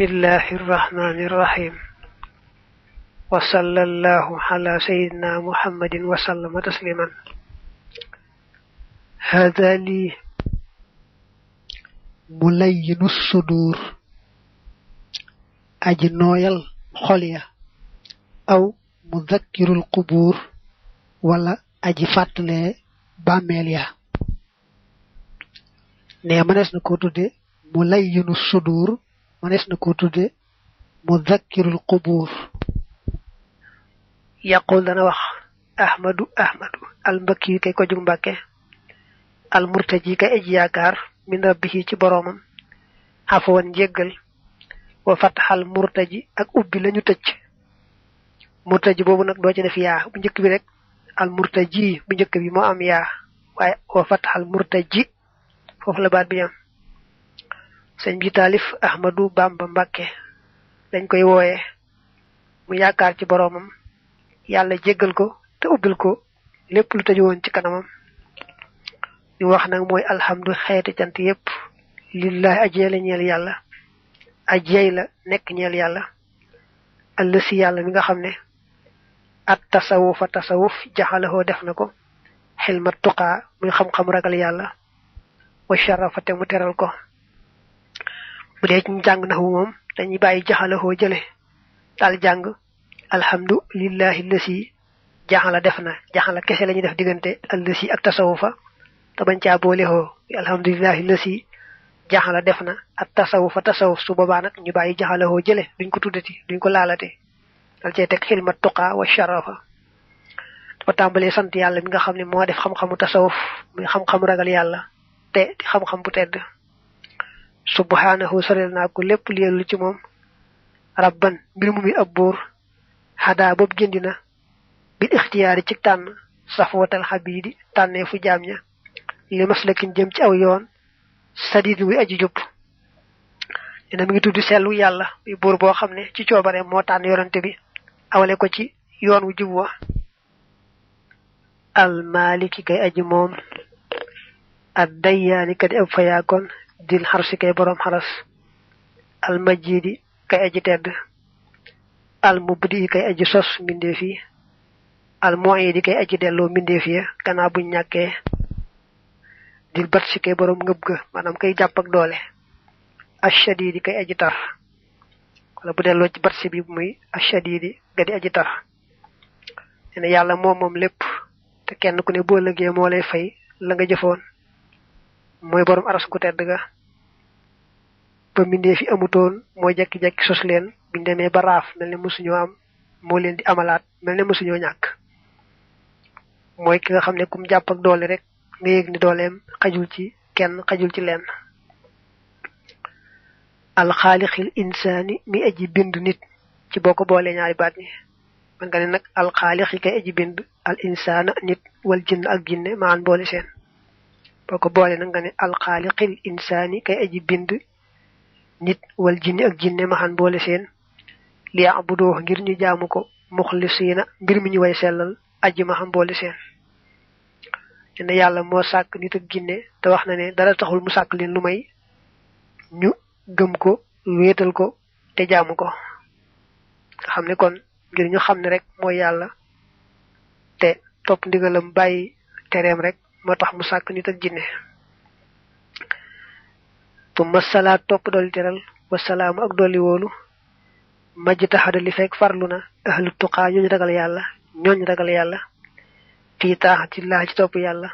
bismillahi irrahmani irrahim wa sallallahu ala sayyidina muhammadin wa sallama tasliman hada li mulayyinu sudur aji nooyal xol ya aw mudakkirul qubur wala aji fàttale bàmmeel ya ne mënees na ko tudde mulayyinu sudur mënees na ko tudde mudakkirul qubur yaqul dana wax ahmadu al mbakki kay ko jug mbàkke al murtaji kay aji yaakaar min rabbihi ci boroomam afwan njéggal wa fatxal murtaji ak ubbi lañu tëcc murtaji boobu nag doo ci def yaa bu njëkk bi rek al murtaji bu njëkk bi moo am yaa waaye wa fatxal murtaji foofu la baat bi am sëñ bi taalif ahmadu bamba mbàkke dañ koy wooye mu yaakaar ci boroomam yàlla jéggal ko te ubbil ko lépp lu tëju woon ci kanamam ñu wax nag mooy alhamdu xeeti cant yépp lillahi ajee la ñeel yàlla ajey la nekk ñeel yàlla allësi yàlla mi nga xam ne at tasawufa tasawuf jaxalahoo def na ko xilma tuqaa muy xam-xam ragal yàlla wa sharafa te mu teral ko bu dee ci jàng naxu moom dañuy bàyyi jaxalahoo jële daal jàng alhamdu lillahi lësi jaxala def na jaxala kese la ñuy def diggante allësi ak tasawufa te bañ caa boolehoo alhamdulillahi lësi jaxala def na ak tasawufa tasawuf su boobaa nag ñu bàyyi jaxalahoo jële duñ ko tuddati duñ ko laalate dal cee teg xilma tuqaa wa sharafa dafa tàmbalee sant yàlla mi nga xam ne moo def xam-xamu tasawuf muy xam-xamu ragal yàlla te di xam-xam bu tedd subhanahu sorel naa ko lépp lielu ci moom rabban mbir mu muy ab buur xadaa boobu géndi na bil ixtiyaari ci tànn safwatal xabiidi tànnee fu jaam ña li maslakin jëm ci aw yoon sadid wi aji jub dina mi ngi tudd sellu yàlla muy buur boo xam ne ci coobare moo tànn yorante bi awale ko ci yoon wu jub wa al maliki kay aji moom ad dayyaani kadi ab fayaakoon dil xarsi kay boroom xaras al majidi kay aji tedd al mubdi kay aji sos mbindeef yi al mu'idi kay aji delloo mbindeef ya gannaaw buñ ñàkkee dil batsi kay boroom ngëb ga maanaam kay jàpp ak doole ashadidi kay aji tar wala bu delloo ci batsi bi muy ashadidi ga di aji tar ne yàlla moom lépp te kenn ku ne boo lëgee moo lay fay la nga jëfoon mooy boroom aras gu tedd ga ba mbindee fi amutoon mooy jekki-jekki sos leen biñ demee ba raaf mel ne mësuñoo am moo leen di amalaat mel ne mësuñoo ñàkk mooy ki nga xam ne kum jàpp ak doole rek nga yëg ni dooleem xajul ci kenn xajul ci leen alxaalixil insaani mi aji bind nit ci boo ko boolee ñaari baat ñi man nga ne nag alxaalixi kay aji bind al insaana nit wal jinn ak jinne maan boole seen boo ko boole nag nga ne alxaalixil insaani kay aji bind nit wal jinni ak jinne maxan boole seen li ya'buduhu ngir ñu jaamu ko muxlisiina mbir mi ñu way sellal aji maxan boole seen ne yàlla moo sàkk nit ak jinne te wax na ne dara taxul mu sàkk leen lu may ñu gëm ko wéetal ko te jaamu ko nga xam ne kon ngir ñu xam ne rek mooy yàlla te topp ndigalam bàyyi tereem rek moo tax mu sàkk nit ak jinne tumma salaat topp dolli teral wasalaamu ak dolli wóolu majj taxada li fekk farlu na ahlu tuqaa ñooñ ragal yàlla fii taaxatillaa ci topp yàlla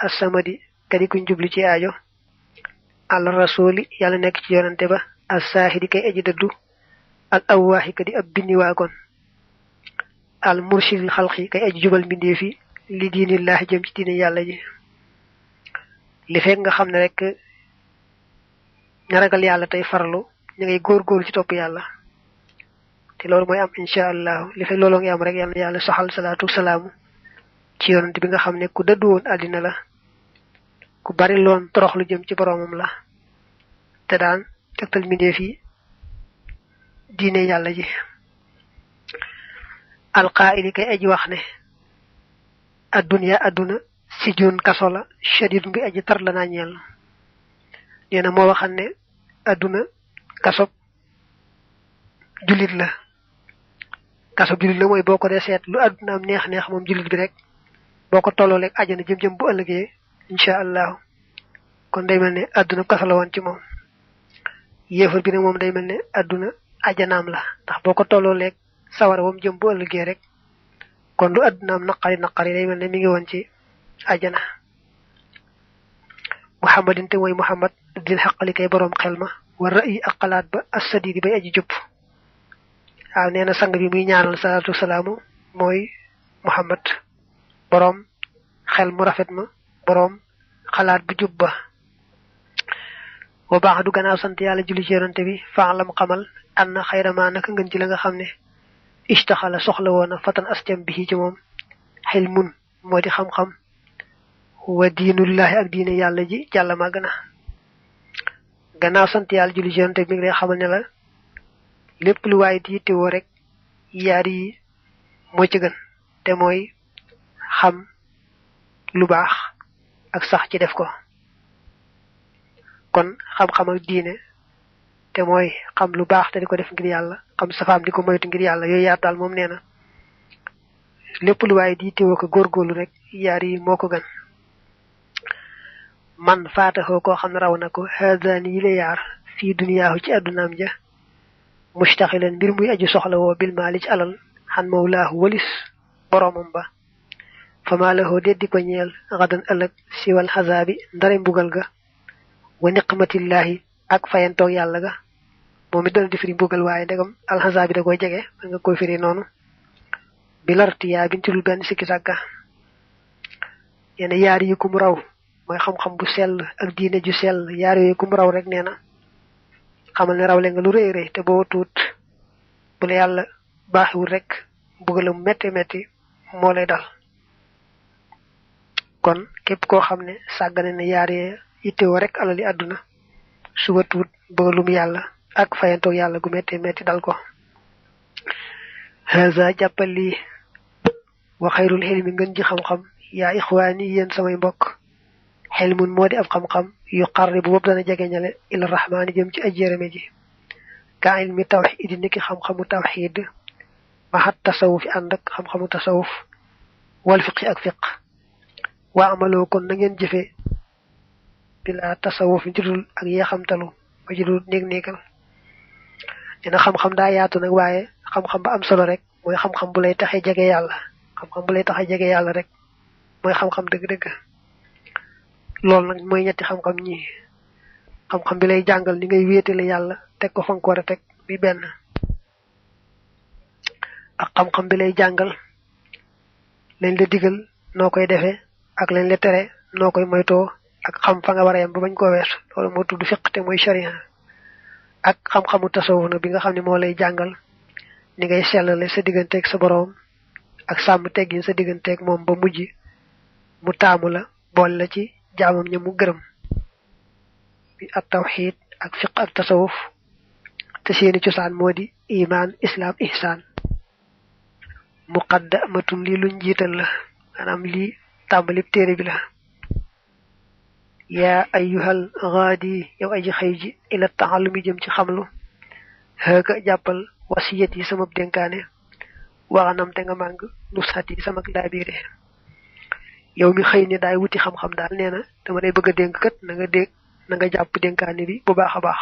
assamadi kadi kuñ jubli ci aajo al rasuli yàlla nekk ci yonante ba as saahidi kay aji dëddu al awwaaxi kadi ab bindi waakoon al mursidil xalqi kay aji jubal mbindeef yi li diinillaahi jëm ci diine yàlla ji li fekk nga xam ne rek ña ragal yàlla tey farlu ñu ngay góor-góorlu ci topp yàlla te loolu mooy am insha allahu li fekk looloo ngi am rek yàlla soxal salaatu salaamu ci yonante bi nga xam ne ku dëddu woon àddina la ku bari loon toroxlu jëm ci boroomam la te daan tegtal mbindeef yi diine yàlla ji alqaa'ili kay aji wax ne adduna si jun kaso la shadid bi aji tar la naa ñeel nee na moo waxal ne adduna kasob julit la kaso julit la mooy boo ko dee seet lu àdduna am neex neex moom julit bi rek boo ko tolloo leeg ajana jëm bu ëllëgee insha allah kon day mel ne àdduna kaso la woon ci moom yéefar bi nag moom day mel ne àdduna ajanaam la ndax boo ko tolloo leeg sawara wam jëm bu ëllëgee rek kon lu àdduna am naqari day mel ne mi ngi woon ci ajana muhammadin te mooy muhammad dil xaqali kay boroom xel ma war ra'yi ak xalaat ba as-sadidi bay aji jupp waaw nee na sang bi muy ñaanal salaatu salaamu mooy muhammad boroom xel mu rafet ma boroom xalaat bu jub ba wa baax du gannaaw sant yàlla julli ci yonante bi faalam xamal an na xayrama naka ngën ci la nga xam ne istaxala soxla woona fatan astem bi ci moom xilmun moo di xam-xam wa diinullahi ak diine yàlla ji jàlla màgg na gannaaw sant yàlla julli ci yonante bi mi ngi lay xamal ne la lépp lu waaye di yittewoo rek yaar yi moo ci gën te mooy xam lu baax ak sax ci def ko kon xam-xam ak diine te mooy xam lu baax te di ko def ngir yàlla xam safaam di ko moytu ngir yàlla yooyu yaar daal moom nee na lépp lu waaye di yittewoo ko góorgóorlu rek yaar yi moo ko gën man faataxoo koo xam ne raw na ko haadaani yi la yaar fii duniyaahu ci àddunaam ja mustaxilan mbir muy aju soxla woo bil maali ci alal xan mawlaahu walis boroomam ba fama lahoo deddi ko ñeel xadan ëllëg siwal xasaabi ndare mbugal ga wa niqmatillahi ak fayantoog yàlla ga moom it dana di firi mbugal waaye ndegam alxasaabi da koy jege man nga koy firi noonu bi lartiyaa bin ci dul benn sikki sàkka yenn yaar yi kum raw mooy xam-xam bu sell ak diine ju sell yaar yooyu kum raw rek nee na xamal ne raw le nga lu rëy rëy te boo tuut bu la yàlla baaxiwul rek mbugalam metti metti moo lay dal kon képp koo xam ne sàggane ne yaar yee yittewoo rek alali àdduna suba tuut bëggalum yàlla ak fayantoog yàlla gu metti metti dal ko haza jàppal lii wa xayrul xilmi ngën ji xam-xam yaa ixwaani yéen samay mbokk xilmun moo di ab xam-xam yu xarri bu bopp dana jegeñale ila rahmaani jëm ci ajjérame ji ka ilmi tawxiid niki xam-xamu tawxiid maxat tasawuf yi ànd ak xam-xamu tasawuf wal fiqi ak fiq waa amaloo kon na ngeen jëfe bila tasawuf ci dul ak yeexamtalu ba ci dul néeg-néegal dina xam-xam daa yaatu nag waaye xam-xam ba am solo rek mooy xam-xam bu lay taxe jege yàlla xam-xam bu lay taxe jege yàlla rek mooy xam-xam dëgg-dëgg loolu nag mooy ñetti xam-xam ñi xam-xam bi lay jàngal ni ngay wéetale yàlla teg ko fa nga ko war a teg bi benn ak xam-xam bi lay jàngal lañ la digal noo koy defee ak lañ la tere noo koy moytoo ak xam fa nga war a yem ba bañ koo weesu loolu moo tudd fiq te mooy sharia ak xam-xamu tasawuf na bi nga xam ne moo lay jàngal ni ngay sellale sa digganteeg sa boroom ak sàmm teggin sa digganteeg moom ba mujj mu taamu la boole la ci jaamam ña mu gërëm bi at tawxiid ak fiq ak tasawuf te seeni cosaan moo di iman islam ihsaan muqaddamatun lii luñ jiital la maanaam lii tàmbalib téere bi la yaa ayyuhal gaadi yow aji xëy ji ila taxallumi jëm ci xamlu xëga jàppal wasiyat yi sama dénkaane waxanam te nga màng nusxat yi sama laabiire yow mi xëy ne daay wuti xam-xam daal nee na dama day bëgg a dénk kat na nga jàpp dénkaane bi bu baax a baax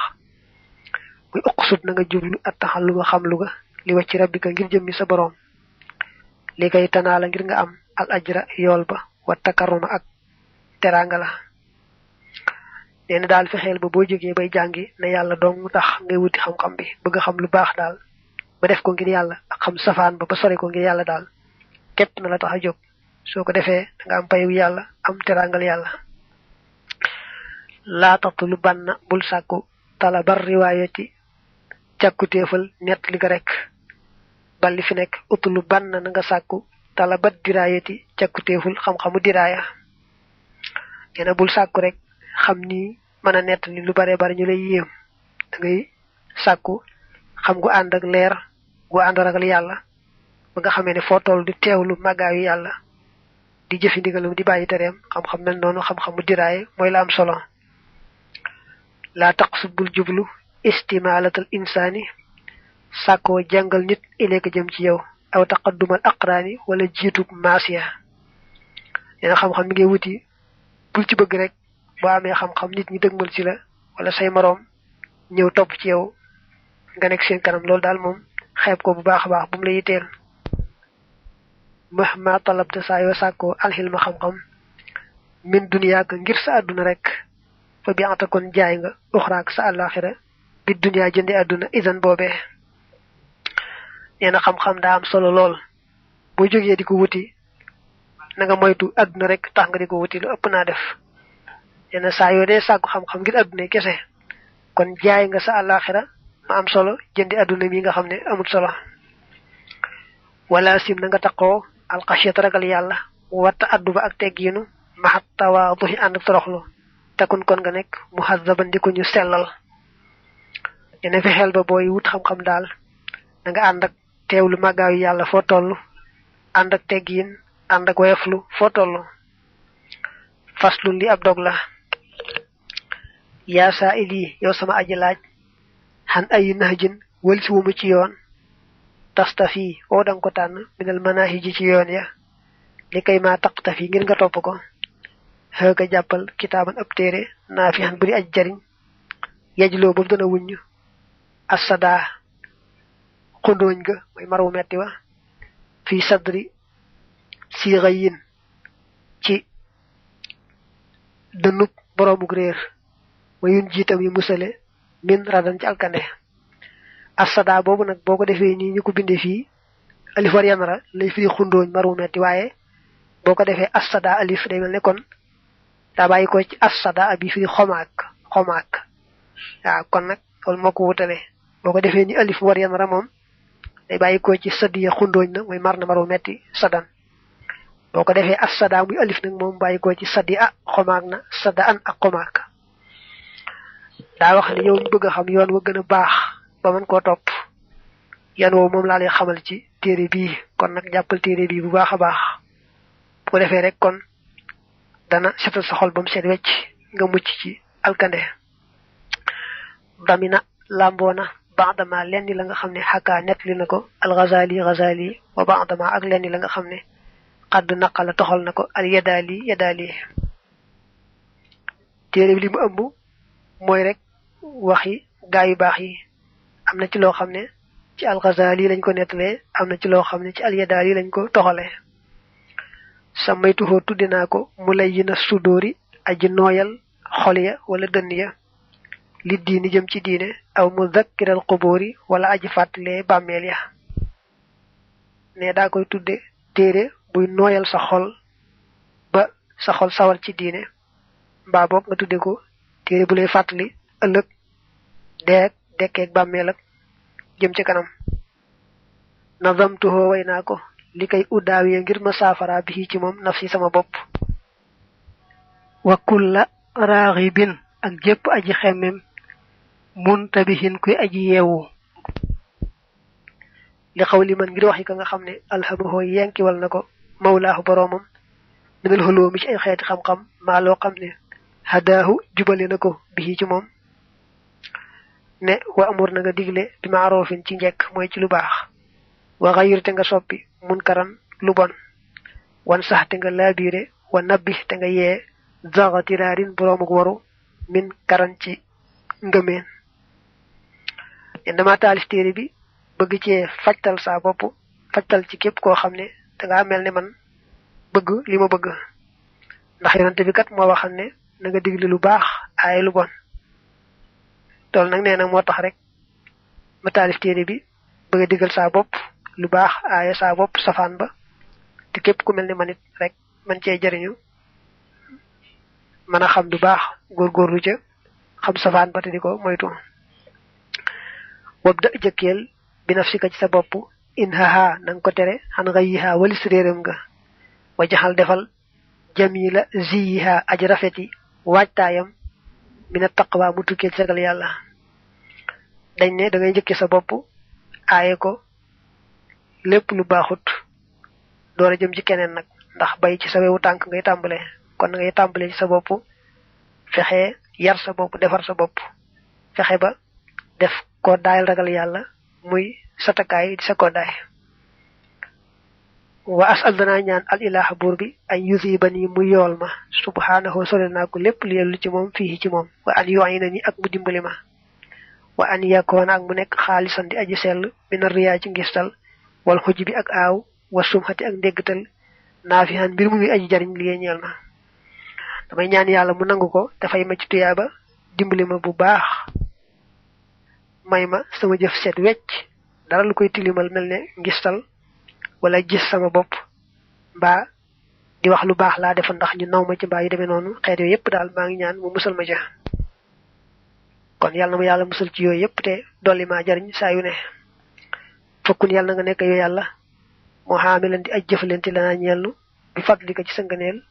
muy uqsut na nga jublu at taxalluma xamlu ga li wacc rabbika ngir jëmmi sa boroom li kay tanaa la ngir nga am al ajra yool ba wa takarruma ak teraanga la nee na daal fexeel ba boo jógee bay jàngi ne yàlla dong tax ngay wuti xam-xam bi bëgg xam lu baax daal ba def ko ngir yàlla ak xam safaan ba sori ko ngir yàlla daal képp na la tax a jóg soo ko defee da nga am payu yàlla am teraangal yàlla laa taxtu banna bul sàkku talabar riwaayati càkkutéefal nett li ga rek balli fi nekk utulu banna na nga sàkku talabat diraayati càkkutéeful xam-xamu diraaya nee na bul sàkku rek xam ni mën a nett ni lu bare bare ñu lay yéem da ngay sàkku xam gu ànd ak leer gu ànd ragal yàlla ba nga xamee ne foo toll di teewlu màggaayu yàlla di jëfi ndigalam di bàyyi tereem xam-xam mel noonu xam-xamu diraaye mooy la am solo laa taqsud bul jublu istimaalatal insaani sàkkoo jàngal nit ileeka jëm ci yow aw taqaddumal aqraani wala jiitug maasiya nee na xam-xam mi ngay wuti bul ci bëgg rek boo amee xam-xam nit ñi dëgmal ci la wala say moroom ñëw topp ci yow nga nekk seen kanam loolu daal moom xeeb ko bu baax a baax bu mu la yitteel mahma talabta saa yoo sàkkoo alxilma xam-xam min duniyaak ngir sa àdduna rek fa bi anta kon jaay nga uxraak sa àllaaxira bi duniyaa jënde àdduna isan boobee nee na xam-xam daa am solo lool boo jógee di ko wuti na nga moytu àdduna rek tax nga di ko wuti lu ëpp naa def nee na saa yoo dee sàkku xam-xam ngir àdduna kese kon jaay nga sa àllaaxira ma am solo jëndi àdduna mi nga xam ne amul solo wala sim na nga taqoo alxasiyat ragal yàlla watta adduba ak teggiinu maxat tawaaduhi ànd toroxlu takun kon nga nekk muhazzaban di ko ñu sellal dina fi xel ba booy wut xam-xam daal na nga ànd ak teewlu màggaayu yàlla foo toll ànd ak teggiin ànd ak woyoflu foo toll faslun li ab dog la yaa saa ili yow sama aji laaj xan ay nahjin wël si wumu ci yoon tastafi oo danga ko tànn minal manahiji ci yoon ya li kay maa taqtafi ngir nga topp ko xëga jàppal kitaaban ab téere naa fi xan buri aj jariñ yejloo ba mu dana wuññ asada xundooñ ga mooy marwu metti wa fii sadri siixa yin ci dënub boroomuk réer ma yun jiitam yi musale min radan ci alkande asada boobu nag boo ko defee nii ñu ko bindee fii alif war yanara lay firi xundooñ marwu metti waaye boo ko defee asada alif day mel ne kon daa bàyyi ko ci asada abi firi xomaak waaw kon nag loolu moo ko wutale boo ko defee ni alif war yanara moom day bàyyi ko ci sadiya xundooñ na mooy mar na marwu metti sadan boo ko defee asada muy alif nag moom bàyyi ko ci sadiya xomaak na sada an ak xomaak daa wax ne yow ñu bëgg a xam yoon wa gën a baax ba mën koo topp yan woowu moom laa lay xamal ci téere bii kon nag jàppal téere bii bu baax a baax bu ko defee rek kon dana setal sa xol ba mu seet wecc nga mucc ci alkande damina làmboona baadama lenn la nga xam ne xakkaa nettali na ko al-Ghazali wa baadama ak lenn la nga xam ne xadd naqala toxal na ko al-Yadaali téere bi li mu ëmb mooy rek waxi gaa yu baax yi am na ci loo xam ne ci al-Ghazali lañ ko nettalee am na ci loo xam ne ci al-Yadaali lañ ko toxalee samaytuhoo tudde naa ko mu lay yi na sudóori aji nooyal xol ya wala dënn ya li diini jëm ci diine aw mudakkiral qubóori wala aji fàttalee bàmmeel ya ne daa koy tudde téere buy nooyal sa xol ba sa xol sawar ci diine mbaa boog nga tudde ko téere bu lay fàttali ëllëg deek dekkeek bàmmeel ak jëm ci kanam nazamtuhoo way naa ko li kay uddaawiya ngir ma saafara bi ci moom nafsi sama bopp wa kulla raaxibin ak jépp aji xemmem muntabihin kuy aji yeewu li xaw li man ngir wax yi ka nga xam ne alhamahoo yenkiwal na ko mawlaahu boroomam minal xuloo mi ci ay xeeti xam-xam maa loo xam ne hadaahu jubale na ko bi ci moom ne wa amur na nga digle bi maaroofin ci njekk mooy ci lu baax wa xayir te nga soppi munkaran lu bon wan sax te nga laabiire wa nabbi te nga yee zaxatiraarin boroomuk waru min karan ci ngëmeen dama taalif téere bi bëgg cee fajtal saa bopp fajtal ci képp koo xam ne dangaa mel ne man bëgg li ma bëgg ndax yonante bi kat moo waxal ne na nga digle lu baax aaye lu bon tool nag nee na moo tax rek ma taalif téere bi bëgg a digal saa bopp lu baax aaye saa bopp safaan ba te képp ku mel ne man it rek man cee jariñu mën a xam du baax góorgóorlu ca xam safaan ba te di ko moytu wabda jëkkeel bi nafsika ci sa bopp in haha nanga ko tere xan nga yiha walis réeram nga wajaxal defal jamila ziyiha aj rafeti waajtaayam mina taqwa mu tukkee ci ragal yàlla dañ ne da ngay jëkke sa bopp aaye ko lépp lu baaxut door a jëm ci keneen nag ndax bay ci sa wewu tànk ngay tàmbale kon ngay tàmbale ci sa bopp fexe yar sa bopp defar sa bopp fexe ba def ko daayal ragal yàlla muy satakaay di sa koddaay wa as'al dana ñaan al ilaha buur bi ay yusibani mu yool ma subhanahu sore naa ko lépp li yellu ci moom fii ci moom wa an yu'inani ak mu dimbali ma wa an yakoona ak mu nekk xaalisan di aji sell bina riyaa ci ngistal wal xuj bi ak aaw wa sumxati ak ndéggtal naafihan mbir mu muy aji jariñ li ñeel ma damay ñaan yàlla mu nangu ko dafay ma ci tuyaaba dimbali ma bu baax may ma sama jëf set wecc dara lu koy tilimal mel ne ngistal wala gis sama bopp mbaa di wax lu baax laa defa ndax ñu naw ma ci mbaa yu demee noonu xeet yooyu yëpp daal maa ngi ñaan mu musal ma ja kon yàlla na ma yàlla musal ci yooyu yëpp te dolli maa jariñ saa yu ne fokkun yàlla na nga nekk yow yàlla moo xaamilan di aj jëfalante la naa ñeelnu bi fadlika ci sa ngëneel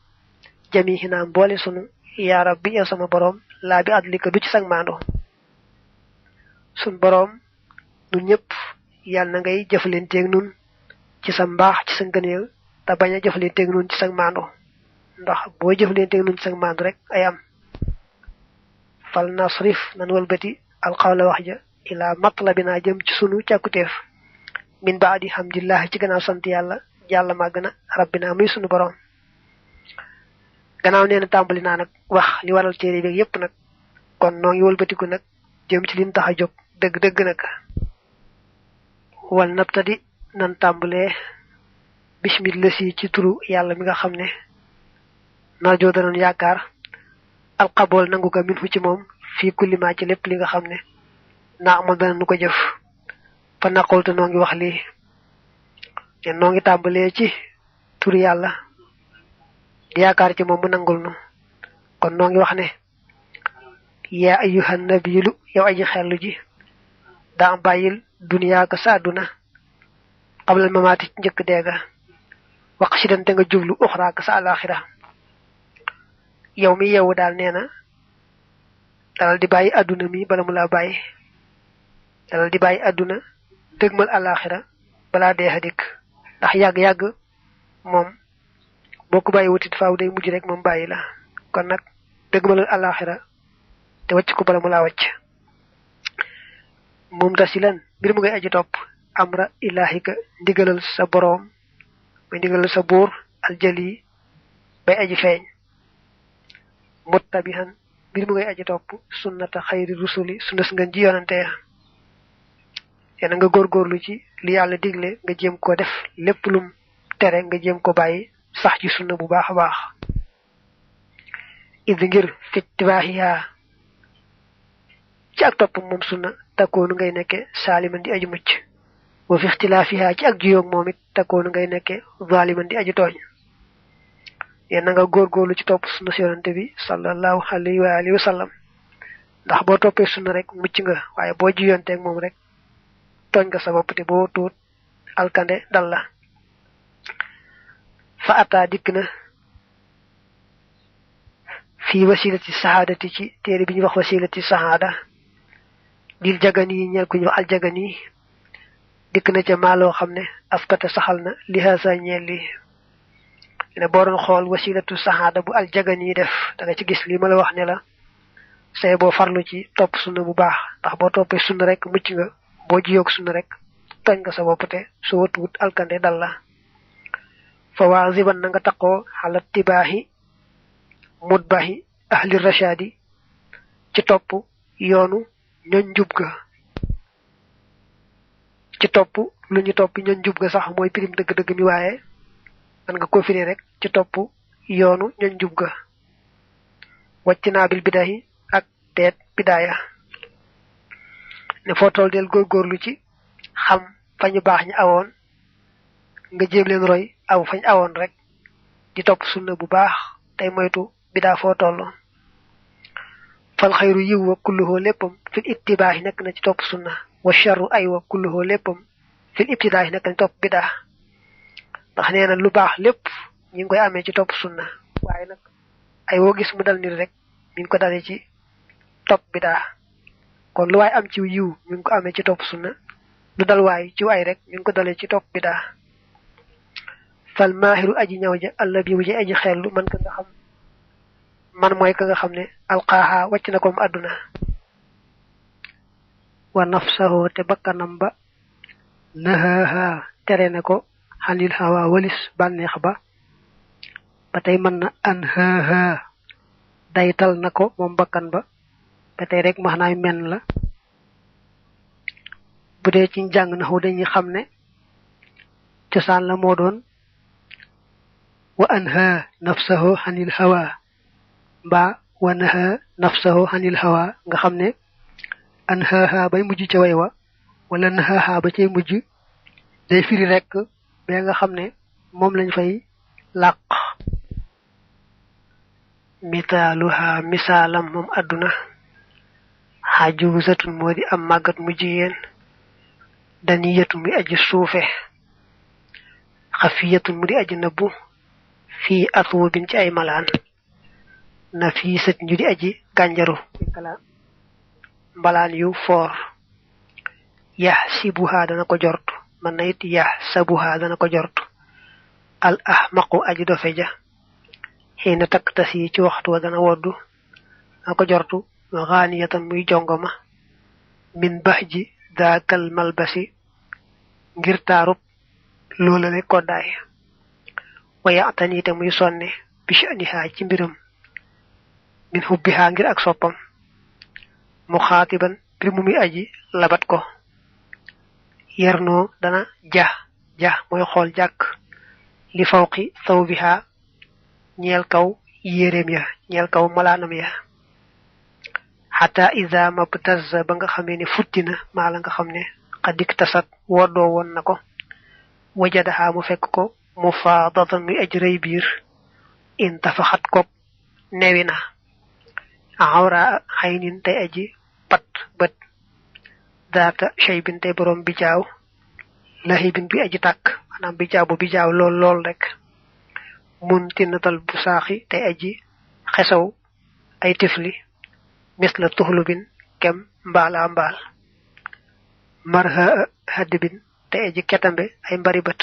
jamihinaa mboole sunu yaa rabbi yow sama boroom laa bi adlika du ci sag maando sun boroom nun ñëpp yàlla na ngay jëfalanteeg nun ci sa mbaax ci sa ngëneel te bañ a jëfalanteeg nun ci sag maando ndax boo jëfalanteeg nun ci sag maando rek ay am fal nasrif nan walbati alqawla wax ja ilaa matlabina jëm ci sunu càkkuteef min baadi hamdillah ci gannaaw sant yàlla jàlla màgg na rabbina muy sunu boroom gannaaw nee na tàmbali naa nag wax li waral téere bi yépp nag kon noo ngi wëlbatiku nag jëm ci liñ tax a jóg dëgg-dëgg nag wal nabtadi nan tàmbalee bismillah si ci turu yàlla mi nga xam ne narjoo danoon yaakaar alxabool nangu ko min fu ci moom fii kulli maa ci lépp li nga xam ne naa amal dana nu ko jëf fa naqul te noo ngi wax lii te noo ngi tàmbalee ci turu yàlla di yaakaar ci moom mu nangul nu kon noo ngi wax ne yaa ayyuhan nabiyyu yow aji xellu ji daa bàyyil duniyaa ka sa àdduna xablal mamaati ci njëkk deega wax si dante nga jublu uxraa ka sa alaxira yow mi yeewu daal nee na dalal di bàyyi àdduna mi bala mu laa bàyyi dalal di bàyyi àdduna dëgmal alaxira balaa deexa dikk ndax yàgg-yàgg moom boo ko bàyyi wutit faaw day mujj rek moom bàyyi la kon nag dëgmalal alaxira te wàcc ko bala mu laa wàcc moom tasilan mbir mu ngay aji topp amra ilahika ndigalal sa boroom muy ndigalal sa buur aljali bay aji feeñ muttabihan mbir mu ngay aji topp sunnata xayri rusuli sunnas nga ji yonante ya yena nga góorgóorlu ci li yàlla digle nga jéem ko def lépp lum tere nga jéem ko bàyyi sax ci sunna bu baax a baax id ngir fittibaaxiyaa ci ak topp moom sunna takkoonu ngay nekke saaliman di aju mucc wa fi ixtilaafihaa ci ak juyoog moom it takkoonu ngay nekke zaaliman di aju tooñ yéen nga góorgóorlu ci topp sunna si yonante bi sallallahu alayhi wa alihi wa sallam ndax boo toppee sunna rek mucc nga waaye boo juyonteeg moom rek tooñ nga sa bopp te boo tuut alkande dal la fa ataa dikk na fii wasilati sahaadati ci téere bi ñu wax wasilati sahaada dil jagan yi ñeel ku ñu wax aljagan yi dikk na ca maaloo xam ne askata saxal na li haasa ñeel li ne boo doon xool wasilatu sahaada bu aljagan yi def da nga ci gis li ma la wax ne la say boo farlu ci topp sunna bu baax ndax boo toppee sunna rek mucc nga boo jiyoog sunna rek tooñ nga sa bopp te su watuwut alkande dal la fa waa ziban na nga taqoo xala tibaahi mudbahi ahli rashadi ci topp yoonu ñoñ njub ga ci topp lu ñu topp ñoñ njub ga sax mooy pirim dëgg-dëgg mi waaye man nga ko firi rek ci topp yoonu ñoñ njub ga wàcc naa bil bidahi ak teet bidaaya ne foo toll del góorgóorlu ci xam fa ñu baax ñi awoon nga jéem leen roy aw fañ awoon rek di topp sunna bu baax tey moytu bidaa foo toll fal xayru yiw wa kulluhoo léppam fil ittibaahi nekk na ci topp sunna wa sharru ay wa kulluhoo léppam fil ibtidaahi nekk na ci topp bidaa ndax nee na lu baax lépp ñu ngi koy amee ci topp sunna waaye nag ay woo gis mu dal nit rek mi ngi ko dalee ci topp bidaa kon lu waay am ci yiw ñu ngi ko amee ci topp sunna lu dal waay ci ay rek ñu ngi ko dalee ci topp bidaa fal maahiru aji ñaw ja alla bi ji aji xellu man ka nga xam man mooy ka nga xam ne alqaaha wàcc na ko mu àdduna wa nafsahu te bakkanam ba nahaha tere na ko xanil hawa walis bànneex ba ba tey mën na an haha daytal na ko moom bakkan ba ba tey rek maanaam men la bu dee ci jàng naxu dañuy xam ne cosaan la moo doon wa anha nafsahu xanil hawa mbaa wa naha nafsahu xanil hawa nga xam ne anhaha bay mujj ca way wa wala nahaha ba cay mujj day firi rek ba nga xam ne moom lañ fay làq mitaaluha misaalam moom àdduna xajuzatun moo di am màggat mu jigéen daniyatu mi aji suufe xafiyatun mu di aji nëbbu fii atwubin ci ay malaan nafisat ñu di aji gànjaru mbalaan yu foor yaxsibuha dana ko jort man na it yaxsabuha dana ko jort al ahmaqu aji dofe ja xiina takk tasi ci waxtu wa dana woddu dana ko jortu xaaniyatan muy jongoma min bahji daakal malbasi ngir taarub loolale koddaay waya ataniite muy sonne bishaniha ci mbiram min hubbiha ngir ak soppam mu xaatiban bir mu muy aji labat ko yernoo dana ja mooy xool jàkk li fawqi thawbiha ñeel kaw yéreem ya ñeel kaw malaanam ya xata ida mabtazza ba nga xamee ne futtina maa la nga xam ne xadik tasat woddoo woon na ko wajadaha mu fekk ko mu faadatan muy aj rëy biir in tafaxat koog newi na awra xaynin tey aji pat bët daata shaybin tey borom bijaaw lahibin bi aji tàkk maanaam bijaaw bu bijaaw lool rek mun tinatal bu saaxi tey aji xesaw ay tifli misla tuxlubin kem mbaala mbaal marha haddibin tey aji ketambe ay mbari bët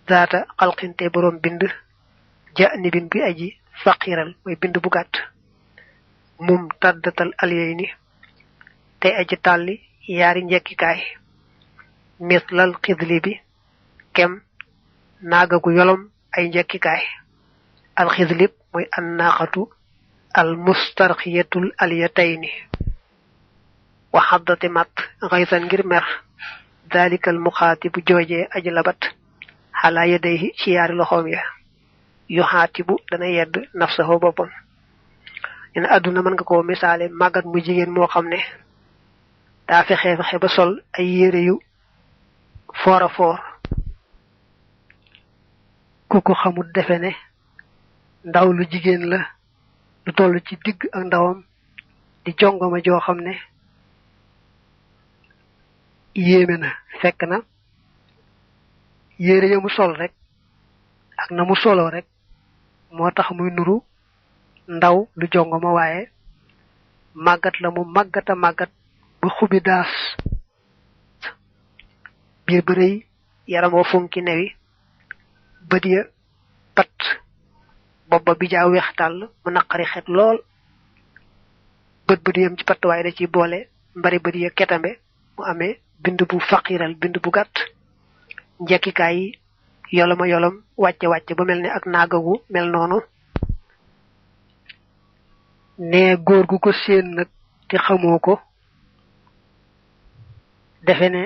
daata xalqin tey borom bind janibin bi aji faqiral mooy bind bu gàtt mum taddatal alyayni tey aji tàlli yaari njekkikaay mislal xidli bi kem naaga gu yolom ay njekkikaay al xidlib mooy an naaxatu al mustarxiyatul alyatayni wa xaddati mat xaysan ngir mer dalikal muxaatibu joojee aji labat xalaa yadayhi ci yaari loxoom ya yu xaatibu dana yedd nafsahu boppam ina àdduna mën nga koo misaale màggat mu jigéen moo xam ne daa fexe ba sol ay yére yu foora foor ku ko xamul defe ne ndaw lu jigéen la lu toll ci digg ak ndawam di jongoma joo xam ne yéeme na fekk na yére ya mu sol rek ak na mu soloo rek moo tax muy nuru ndaw lu jongoma waaye màggat la mu màggata màggat bu xubi daas biir ba rëy yaram wa funki newi bët ya pat bopp ba bijaaw weex tàll mu naqari xet lool bët yam ci pat waaye da ci boole mbari bët ya ketambe mu amee bind bu faqiral bind bu gàtt njekkikaay yi yoloma yolom wàcce ba mel ne ak naagagu mel noonu ne góor gu ko séen nag te xamoo ko defe ne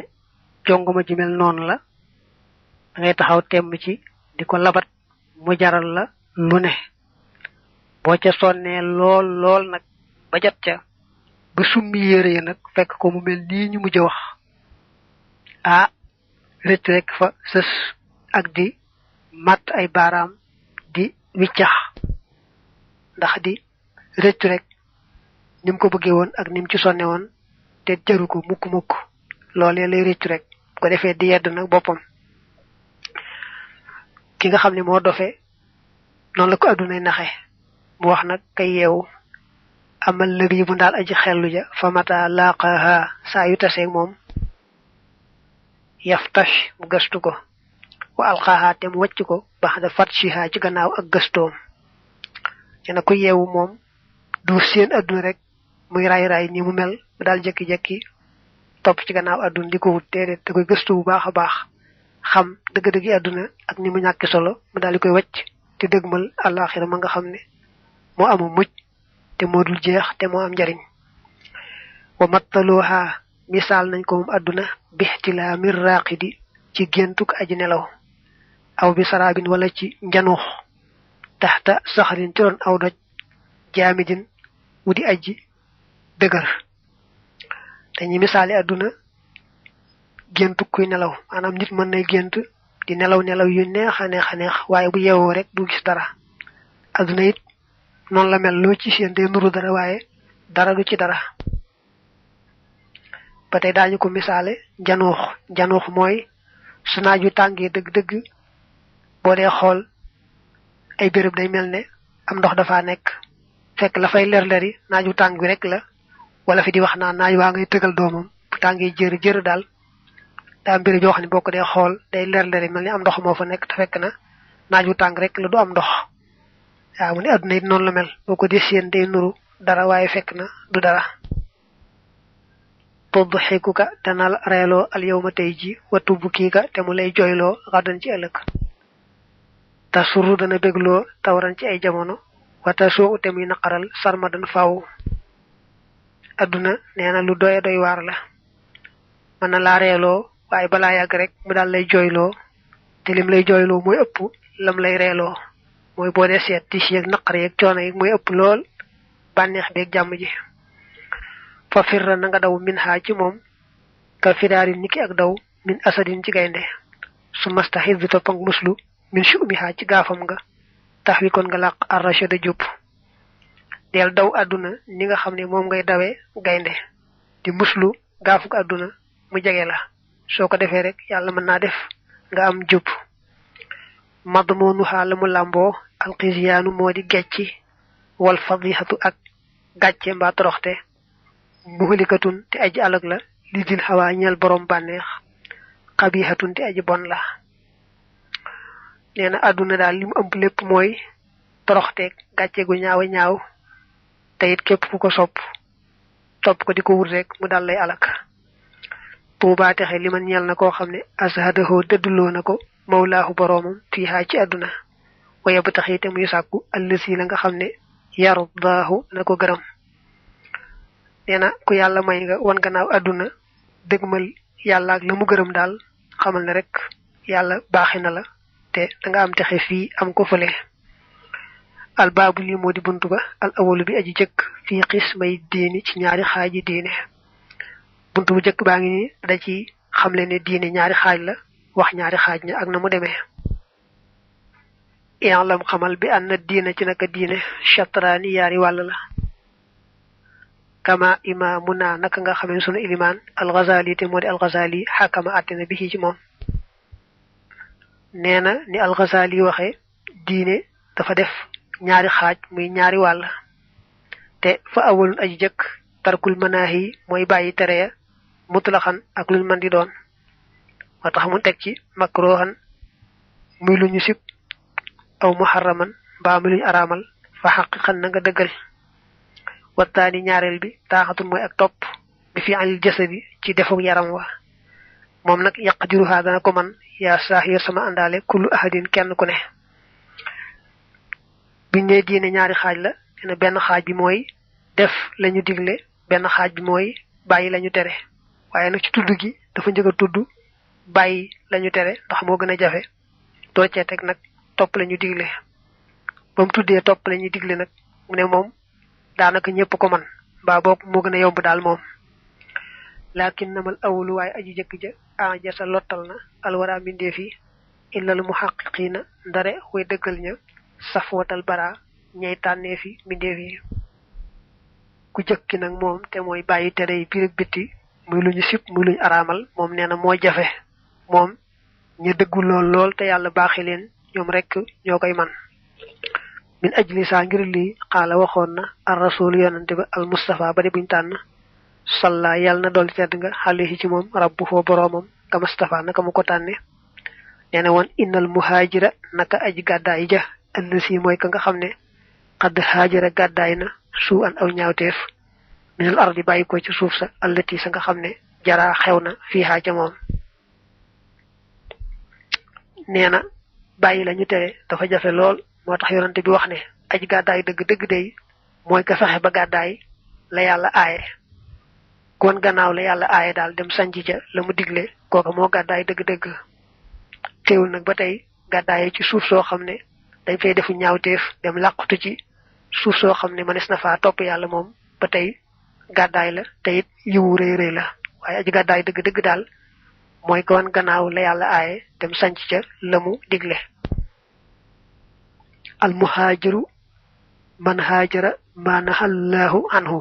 jongoma ji mel noonu la da ngay taxaw temm ci di ko labat mu jaral la lu ne boo ca sonnee lool nag ba jot ca ba summi yére ya nag fekk ko mu mel nii ñu mujj a wax rëcc rek fa sës ak di matt ay baaraam di wiccax ndax di rëcc rek nim ko bëggee woon ak nim ci sonne woon te jaru ko mukk loolee lay rëcc rek bu ko defee di yedd nag boppam ki nga xam ne moo dofe noonu la ko addunay naxe mu wax nag kay yeewu amal lëbi bu ndaal aji xellu ja fa mata laqaha saa yu taseeg moom yaftash mu gëstu ko wa alqaha te mu wàcc ko baxda fatshiha ci gannaaw ak gëstoom ci na ku yeewu moom du seen adduna rek muy ray ni mu mel mu daal jekki-jekki topp ci gannaaw àdduna di ko wut déedéet da koy gëstu bu baax a baax xam dëgg-dëggi àdduna ak ni mu ñàkki solo mu daal di koy wacc te dëgmal àllaaxira ma nga xam ne moo amu mucc te moo dul jeex te moo am njariñ wa mattaluha misaal nañ ko moom àdduna bixtilaa mir raqidi ci géntuk aji nelaw aw bi saraabin wala ci njanuux taxta saxarin ci ron aw doj jaamidin wudi aji dëgër dañuy misaali àdduna géntu kuy nelaw maanaam nit mën nay gént di nelaw nelaw yu neex a neex waaye bu yeewoo rek du gis dara àdduna it noonu la mel loo ci seen day nuru dara waaye dara du ci dara ba tey daañu ko misaale njanuux mooy su naaju tàngee dëgg-dëgg boo dee xool ay béréb day mel ne am ndox dafa nekk fekk la fay leer-leeri naaju tàng bi rek la wala fi di wax naa naaj waa ngay tëgal doomam bu tàngee jër daal daa am béréb yoo xam ne boo ko dee xool day leer-leeri mel ni am ndox moo fa nekk te fekk na naaju tàng rek la du am ndox waaw mu ne adduna it noonu la mel boo ko dee seen day nuru dara waaye fekk na du dara tudhikuka dana la reeloo al yawma tey ji wa tubkiika te mu lay jooyloo xadan ci ëllëg tasuru dana bégloo tawran ci ay jamono wata soo ute muy naqaral sarmadan faaw adduna nee na lu doy doy waar la mën na laa reeloo waaye balaa yàgg rek mu daal lay jooyloo te lim lay jooyloo mooy ëpp lam lay reeloo mooy boo dee seet tis yeeg naqar yeeg coono yi mooy ëpp lool bànneex beeg jàmm ji fa firra na nga daw min xaa ci moom ka firaarin niki ak daw min asadin ci gaynde su mastahid bi toppang muslu min shu'mi xaa ci gaafam nga tax wi kon nga làq arrachada jub del daw àdduna ni nga xam ne moom ngay dawee gaynde di muslu gaafuk àdduna mu jege la soo ko defee rek yàlla mën naa def nga am jub madmoonu xaa la mu làmboo alxisiyaanu moo di gecci wal fadihatu ak gàcce mbaa toroxte muhlikatun te aji alag la li dil xawaa ñeel borom bànneex xabihatun te aji bon la nee na àdduna daal li mu ëmb lépp mooy toroxteeg gàcce gu ñaaw a ñaaw te it képp ku ko sopp topp ko di ko wut rek mu daal lay alak tuubaa texe li man ñeel na koo xam ne ashadahoo dëdduloo na ko mawlaahu boroomam fii haa ci àdduna waye bu taxi te muy sàkku allësi la nga xam ne yardaahu na ko gërëm nee na ku yàlla may nga wan gannaaw àdduna dëgmal yàlla ak la mu gërëm daal xamal ne rek yàlla baaxi na la te danga am texe fii am ko fële al baabu lii moo di buntu ba al awalu bi aji jëkk fii xismay diini ci ñaari xaaji diine buntu bu jëkk baa ngi ni da ci xamle ne diine ñaari xaaj la wax ñaari xaaj ña ak na mu demee i'lam xamal bi anna diina ci naka diine shatraani yaari wàll la kama imaamuna naka nga xamee sunu ilimaan al-Ghazali te moo di al-Ghazali xakama àttina bi ci moom nee na ni al-Ghazali waxe diine dafa def ñaari xaaj muy ñaari wàll te fa awalun aji jëkk tarkul manaahi mooy bàyyi tere ya mutlaxan ak luñ mën di doon moo tax mu teg ci makruhan muy lu ñu sib aw muharraman mbaa muy lu ñu araamal fa xaqiqan na nga dëggal wattaani ñaareel bi taaxatul mooy ak topp bi fi anil jasadi ci defuk yaram wa moom nag yaqdiruha dana ko man yaa saax yor sama àndaale kullu ahadin kenn ku ne biñ ne diine ñaari xaaj la dina benn xaaj bi mooy def lañu digle benn xaaj bi mooy bàyyi lañu tere waaye nag ci tudd gi dafa njëkk a tudd bàyyi lañu tere ndax moo gën a jafe doo cee teg nag topp lañu digle ba mu tuddee topp lañu digle nag mu ne moom daanaka ñëpp ko man mbaa boog moo gën a yomb daal moom laakin namal awlu waaye aji jëkk ja ajasa lottal na alwara mbindee fi illal muhaqqiqiina ndare way dëggal ña safwatal bara ñay tànnee fi mbindee fi ku jëkki nag moom te mooy bàyyi tere yi biir ak bitti muy lu ñu sib muy lu ñu araamal moom nee na moo jafe moom ñu dëggu lool te yàlla baaxi leen ñoom rek ñoo koy man min ajli saa ngir lii xaala waxoon na ar rasul yonante ba al mustafa ba di buñ tànn salla yàlla na dolli tedd nga alayhi ci moom rabbu foo boroomam ka mustafa naka mu ko tànne nee na woon innal muhaajira naka aji gàddaay ja allasi mooy ka nga xam ne xadd haajara gàddaay na suu an aw ñaawteef minal ardi bàyyi ko ci suuf sa allati sa nga xam ne jara xewna fiha ca mom neena bayyi lañu téré dafa jafé lool motax yonante bi wax né aji gaddaay deug deug day moy ka fexé ba gaddaay la yalla ayé kon gannaaw la yalla ayé dal dem sanji ca lamu diglé koko mo gaddaay deug deug téwul nak batay gaddaay ci suuf so xamné dañ fay defu ñaawteef dem laqatu ci suuf so xamné manes na fa top yalla mom batay gaddaay la tayit yiwu reey reey la waye aji gaddaay deug deug dal moy kon gannaaw la yalla ayé dem sanji ca lamu diglé al muhajiru man hajara ma nahallahu anhu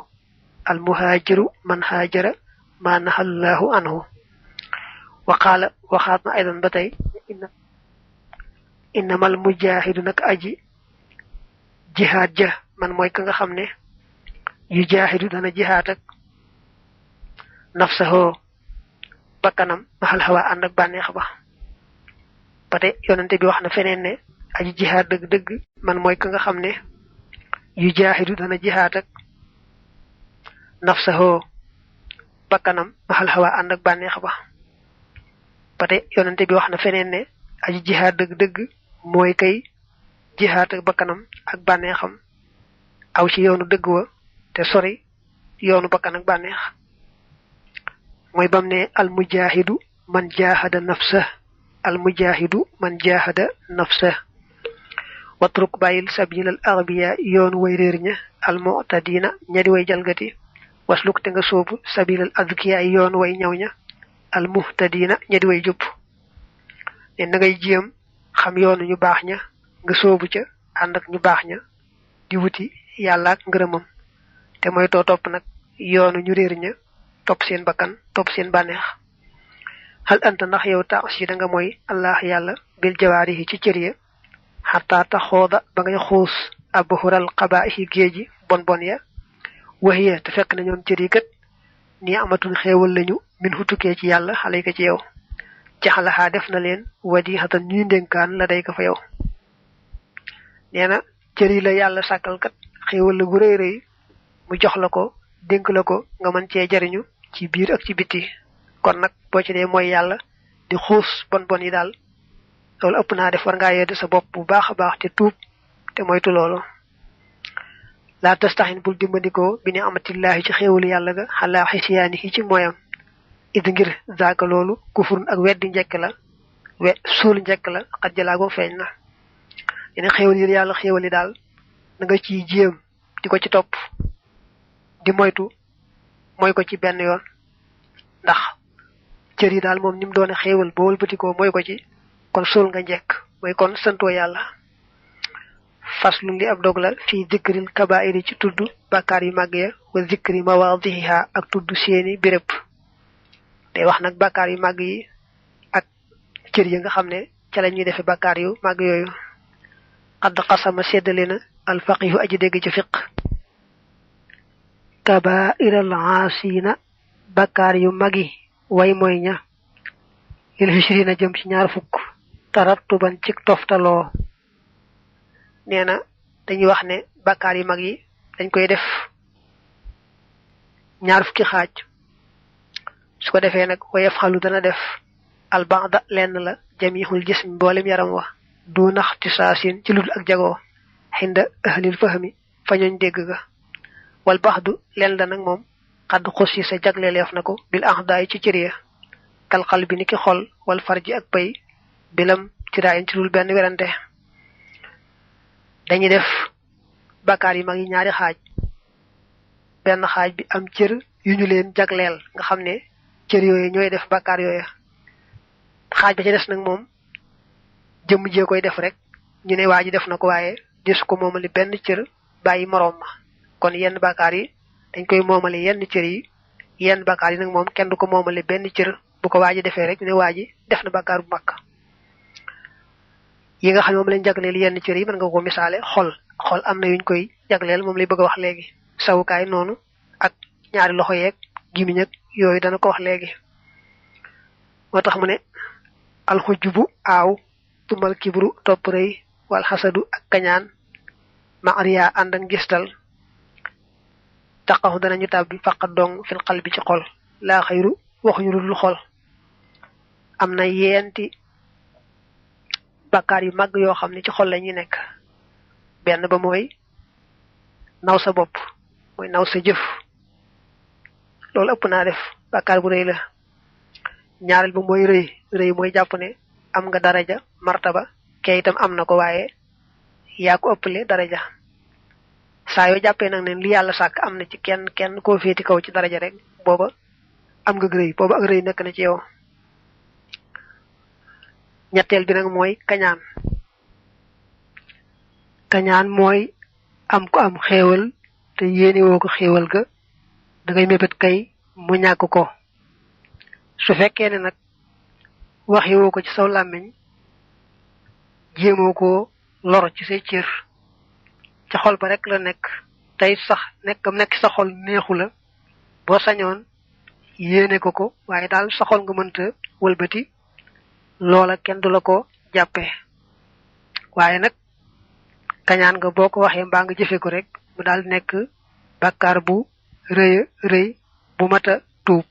al muhajiru man hajara ma nahallahu anhu wa qala wa khatna aidan batay innamal mujahidu nak aji jihad ja man moy ka nga xamne yu jahidu dana jihad ak nafsahu bakanam mahal hawa and ak banex ba patay yonante bi waxna feneen ne aji jihad deug deug man moy ka nga xamne yu jahidu dana jihad ak nafsahu bakanam mahal hawa and ak banex ba patay yonante bi waxna feneen ne aji jihad deug deug moy kay jihad ak bakanam ak banexam aw ci yoonu deug wa te sori yoonu bakan ak banex moy bamne al mujahidu man jahada nafsah al mujahidu man jahada nafsah watruk bayil sabil al aghbiya yoon way reerña al mu'tadina ñadi way jalgati wasluk te nga soobu sabil al adkiya yoon way ñawña al muhtadina ñadi way jup ne ngay jiem xam yoonu ñu bax ña nga soobu ca and ak ñu bax ña di wuti yalla ak ngërëmam te moy to top nak yoonu ñu reer ña top seen bakkan top seen banex hal anta ndax yow ta'si da nga moy allah yalla bil jawarihi ci cëriya hatta ta xoda ba ngay xoos abhural qaba'ihi geeji bon bon ya wahiya te fekk na ñoom cëri kat ni amatul xewal lañu min hutuke ci yalla xalayka ci yow jaxalaha def na leen wadi hatan ñuy ndenkaan la day ka fa yow neena cëri la yalla sakal kat xewal la gu reey reey mu jox la ko denk la ko nga man ci jariñu ci biir ak ci biti kon nak bo ci dé moy yalla di xoos bon bon yi dal lolu ëpp na def war nga yedd sa bop bu baaxa baax te tuub te moytu lolu la tastahin bul dimbandiko bi ni amatillahi ci xewul yalla ga hala hisiyanihi ci moyam id ngir zaaka lolu kufrun ak weddi njekk la we sul njekk la xajjala go feñna ina xewul yi yalla xewul yi dal nga ci jiem diko ci top di moytu moy ko ci ben yoon ndax cër yi dal mom nim doone xewal bo wulbetiko moy ko ci kon sul nga njekk moy kon santo yalla faslu li ab dogla fi dhikril kaba'ir ci tuddu bakar yu magge wa dhikri mawadhiha ak tuddu seeni birep day wax nak bakar yu mag yi ak cër yi nga xamne ci lañuy def bakar yu mag yoyu qad qasama sedalena al faqih aji deg ci fiqh kaba'ir al asina bakar yu magi way moy ña il hisrina jëm ci ñaar fukk tarattuban ci toftalo neena dañuy wax ne bakar yu mag yi dañ koy def ñaar fukki xaaj su ko defé nak way falu dana def al ba'da len la jamihul jism bolem yaram wa du naxtisasin ci ludul ak jago hinda ahlil fahmi fañoñ dégg ga wal bahdu len la nak mom qad khussi sa jaglelef nako bil ahdaay ci ciriya kal qalbi niki xol wal farji ak bay bilam ci daayin ci lul ben werante dañuy def bakar yi mag yi ñaari xaaj ben xaaj bi am cër yu ñu leen jaglel nga xamne cër yoy ñoy def bakar yoy xaaj ba ci dess nak mom jëm je koy def rek ñu ne waji def nako waye dis ko momali ben cër bayyi morom ma kon yenn bakar yi dañ koy momali yenn cër yi yenn bakar yi nak mom kenn du ko momali ben cër bu ko waji defé rek ne waji def na bakar bu makka yi nga xam mom lañ jaglel yenn cër yi man nga ko misalé xol amna yuñ koy jaglel mom lay bëgg wax légui sawukaay nonu ak ñaari loxo yek gimiñ ak yoy dana ko wax légui motax mu ne al hujbu aw tumal kibru top reuy wal hasadu ak kañaan ma'riya and ak gistal taqahu dana ñu tabbi faqat dong fil qalbi ci xol la khairu waxuñu lu xol am na yeenti bakkaar yu mag yoo xam ne ci xol la ñuy nekk benn ba mooy naw sa bopp mooy naw sa jëf loolu ëpp naa def bakkaar bu rëy la ñaareel ba mooy rëy mooy jàpp ne am nga daraja martaba kee itam am na ko waaye yaa ko ëppale daraja saa yoo jàppee nag ne li yàlla sàkk am na ci kenn koo féeti kaw ci daraja rek booba am nga rëy booba ak rëy nekk na ci yow ñetteel bi nag mooy kañaan mooy am ko am xéewal te yéene woo ko xéewal ga da ngay mébét kay mu ñàkk ko su fekkee ne nag waxi woo ko ci saw làmmiñ jéemoo ko lor ci say cër ca xol ba rek la nekk tey sax nekk sa xol neexu la boo sañoon yéene ko waaye daal sa xol nga mënta wëlbati loola kenn du la ko jàppee waaye nag kañaan nga boo ko waxee mbaa nga jëfe ko rek mu daal nekk bàkkaar bu rëy bu mata tuub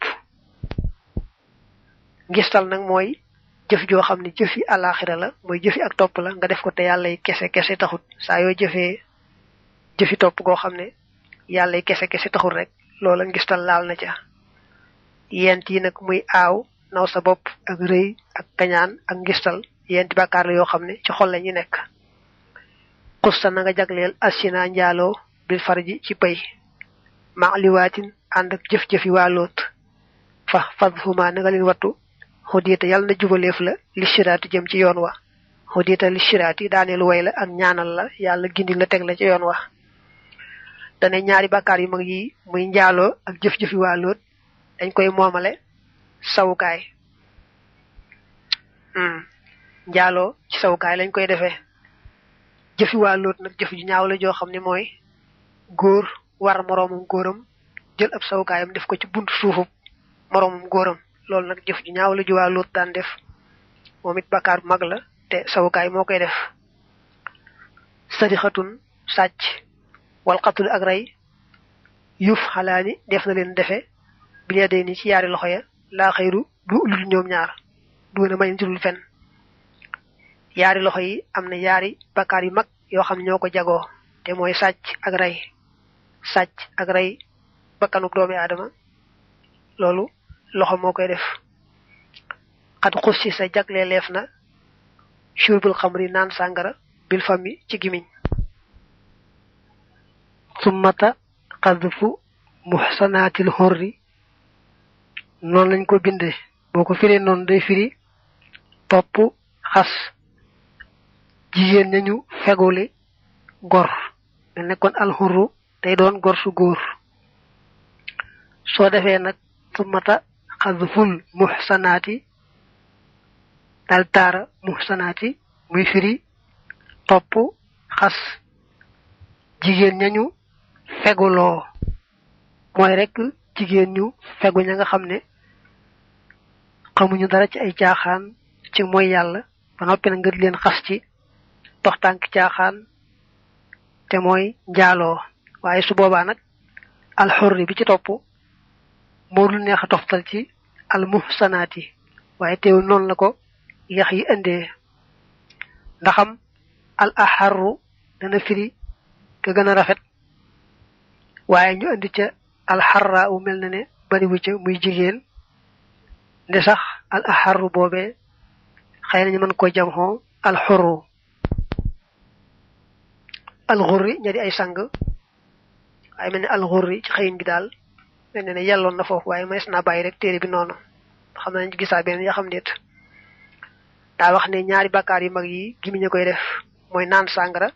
ngistal nag mooy jëf joo xam ne jëfi àllaaxira la mooy jëfi ak topp la nga def ko te yàlla kese taxut saa yoo jëfee jëfi topp goo xam ne yàlla kese taxut rek loola ngistal laal na ca yent yi nag muy aaw naw sa bopp ak rëy ak kañaan ak ngistal yenti bàkkaar la yoo xam ne ci xol la ñu nekk xusta na nga jagleel asina njaaloo bil farji ci pay ma liwaatin ànd ak jëf-jëfi waa loot fa fadhuma na nga leen wattu xuddiita yàlla na jubaleef la li shiraati jëm ci yoon wa xuddiita li shiraati daaneelu way la ak ñaanal la yàlla gindi la teg la ci yoon wa dane ñaari bàkkaar yu mag yi muy njaaloo ak jëf-jëfi waa loot dañ koy moomale sawukaay njaaloo ci sawukaay lañ koy defee jëfi waa loot nag jëf ju ñaaw la joo xam ne mooy góor war moroomum góoram jël ab sawukaayam def ko ci buntu suufum moroomum góoram loolu nag jëf ju ñaaw la ju waa loot daan def moom it bàkkaar bu mag la te sawukaay moo koy def sarixatun sàcc wal qatul ak rey yuf xalaani def na leen defe bi lee day ni ci yaari loxo ya laa xëyru du lul ñoom ñaar duuna may ntirul fen yaari loxo yi am na yaari bàkkaar yu mag yoo xam ne ñoo ko jagoo te mooy sàcc ak rey bakkanub doomi aadama loolu loxo moo koy def xat xus si sa jagle leef na shurbul xamri naan sàngara bil fami ci gimiñ summata xadfu muhsanatil hurri noonu lañ ko binde boo ko firee noonu day firi topp xas jigéen nañu feguli gor nga nekkoon alxurru day doon gor su góor soo defee nag summata xadful muhsanaati dal taara muhsanaati muy firi topp xas jigéen ñañu feguloo mooy rek jigéen ñu fegu ña nga xam ne xamuñu dara ci ay caaxaan ci mooy yàlla ba noppi na nga leen xas ci dox tànk caaxaan te mooy njaaloo waaye su boobaa nag alxurri bi ci topp moo dul neex a toftal ci almuhsanaati waaye teewul noonu la ko yax yi indee ndaxam al aharru dana firi ka gën a rafet waaye ñu indi ca alxarra u mel na ne bariwu ca muy jigéen nde sax al aharru boobee xëy nañu mën ko jam xoo alxurru alxurri ña di ay sang waaye mel ne alxurri ci xëyin bi daal mel ne yelloon na foofu waaye manes naa bàyyi rek téere bi noonu xam nañ gisaa benn yaa xam déet daa wax ne ñaari bàkkaar yu mag yi gimiñ a koy def mooy naan sàngara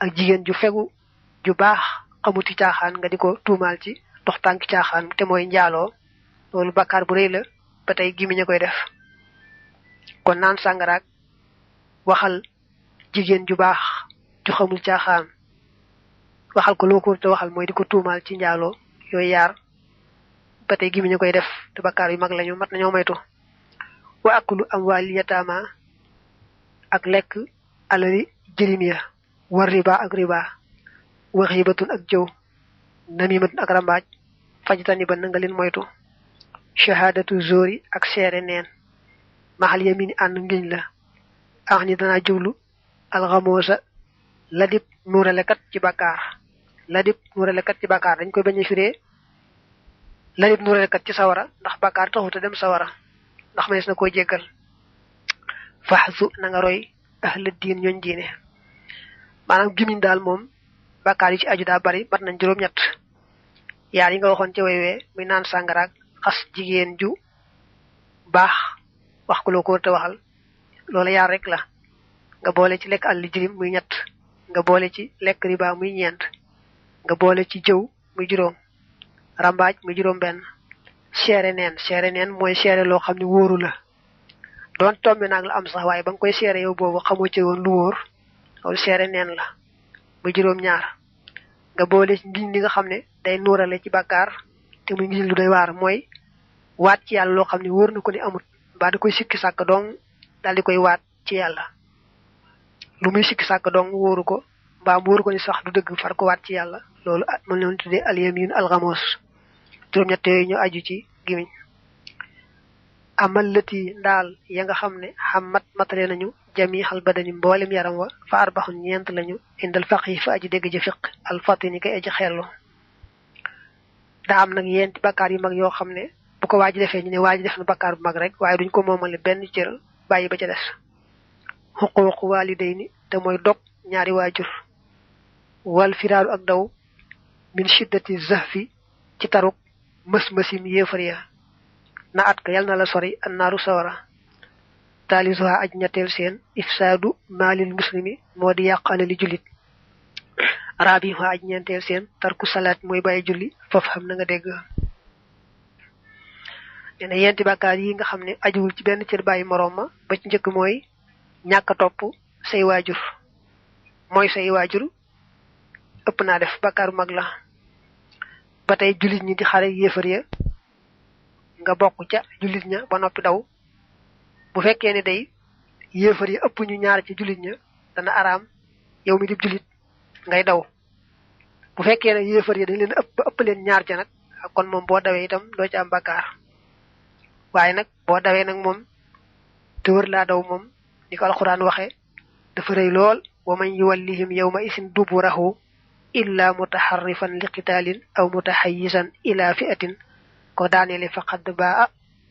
ak jigéen ju fegu ju baax xamuti caaxaan nga di ko tuumaal ci dox tànk caaxaan te mooy njaaloo loolu bàkkaar bu rëy la ba tey gimiñ a koy def kon naan sàngaraak waxal jigéen ju baax ju xamul caaxaan waxal ko loo ko te waxal mooy di ko tuumaal ci njaaloo yooyu yaar ba tey gimiñ a koy def te bàkkaar yu mag lañu mat nañoo moytu wa akulu amwaali yataama ak lekk alali jërim ya war riba ak riba wa xiibatun ak jëw namimatun ak rambaaj fajtani ba na nga leen moytu shahadatu zori ak seere neen maxal yamini ànd ngiñ la ax ni dana jublu alxamoosa ladib nuuralekat ci bàkkaar ladib nuuralekat ci bàkkaar dañ koy bañ a firee ladib nuuralekat ci sawara ndax bàkkaar taxuta dem sawara ndax manees na koy jéggal faxsu na nga roy ahla diin ñooñ diine maanaam gimiñ daal moom bàkkaar yi ci aju daa bari mat nañ juróom-ñett yaar yi nga waxoon ci waywee muy naan sàngaraak xas jigéen ju baax wax ko loo ko te waxal loola yaar rek la nga boole ci lekk àlli jirim muy ñett nga boole ci lekk riba muy ñeent nga boole ci jëw muy juróom rambaaj muy juróom benn seere neen mooy seere loo xam ne wóoru la doon tombe naag la am sax waaye ba nga koy seere yow boobu xamoo ci woon lu wóor loolu seere neen la muy juróom ñaar nga boole ci ngiñ li nga xam ne day nuurale ci bàkkaar te muy ngiñ lu doy waar mooy waat ci yàlla loo xam ne wóor na ko ni amut mbaa da koy sikki sàkk dong daal di koy waat ci yàlla lu muy sikki sàkk dong wóoru ko mbaa mu wóoru ko ni sax du dëgg far ko waat ci yàlla loolu mën leen tuddee alyamin alxamos juróom-ñett yooyu ñu aju ci gimiñ amal lëti ndaal ya nga xam ne xam matale nañu jami xal badani mboolem yaram wa fa arbaxun ñeent lañu indal faq yi fa aji dégg ji fiq alfatini kay aji xellu daa am nag yenti bakkaar yu mag yoo xam ne bu ko waaji defee ñu ne waaji def na bakkaar bu mag rek waaye duñ ko moomale benn cër bàyyi ba ca des xuquuq walidayni te mooy dog ñaari waajur wal firaaru ak daw min shiddati zahfi ci taruk mës-mësim yéefar ya na at ka yal na la sori annaaru sawara taalisuha aj ñetteel seen ifsaadu maalil muslimi moo di yàq alali jullit rabiha aj ñeenteel seen tarku salaat mooy bàyyi julli foofu xam na nga dégg nee na yenti bàkkaar yi nga xam ne ajuwul ci benn cër bàyyi moroom ma ba ci njëkk mooy ñàkk a topp say waajur mooy say waajur ëpp naa def bàkkaar bu mag la ba tey jullit ñi di xare yéefar ya nga bokk ca jullit ña ba noppi daw bu fekkee ne day yéefar ya ëpp ñu ñaar ci jullit ña dana araam yow mi di jullit ngay daw bu fekkee ne yéefar ya dañ leen ëpp leen ñaar ca nag kon moom boo dawee itam doo ci am bàkkaar waaye nag boo dawee nag moom te wër laa daw moom ni ko alxuraan waxe dafa rëy lool wa man yuwallihim yawma isin duburahu illa mutaharrifan li qitaalin aw mutahayyizan ila fi'atin ko daaneele faqad baa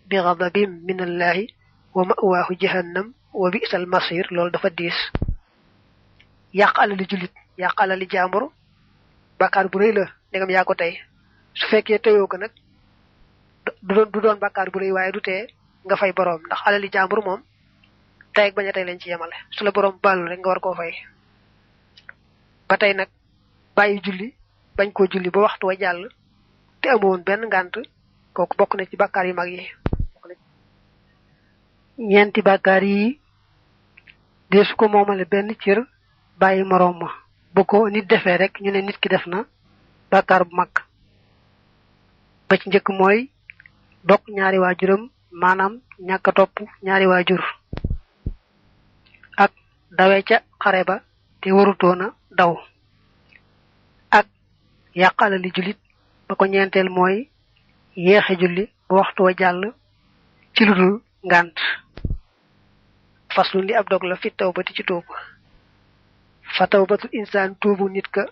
bi ghadabin min allahi wa ma'waahu jahannam wa bi'sal masir loolu dafa diis yàq alali jullit yàq alali jaambur bàkkaar bu rëy la ndegam yaa ko tey su fekkee teyoo ko nag du doon bàkkaar bu rëy waaye du tee nga fay boroom ndax alali jaambur moom tey ak bañ a tey lañ ci yemale su la boroom baalul rek nga war koo fay ba tey nag bàyyi julli bañ koo julli ba waxtu wa jàll te amoon benn ngànt kooku bokk na ci bàkkaar yu mag yi ñeenti bàkkaar yi deesu ko moomale benn cër bàyyi moroom ma bu ko nit defee rek ñu ne nit ki def na bàkkaar bu mag ba ci njëkk mooy dog ñaari waajuram maanaam ñàkk a topp ñaari waajur ak dawee ca xare ba te warutoona daw ak yàq alali jullit ba ko ñeenteel mooy yéexe julli ba waxtu wa jàll ci lu dul ngànt faslun li ab dog la fi tawbati ci tuub fa tawbatul insaan tuubu nit ka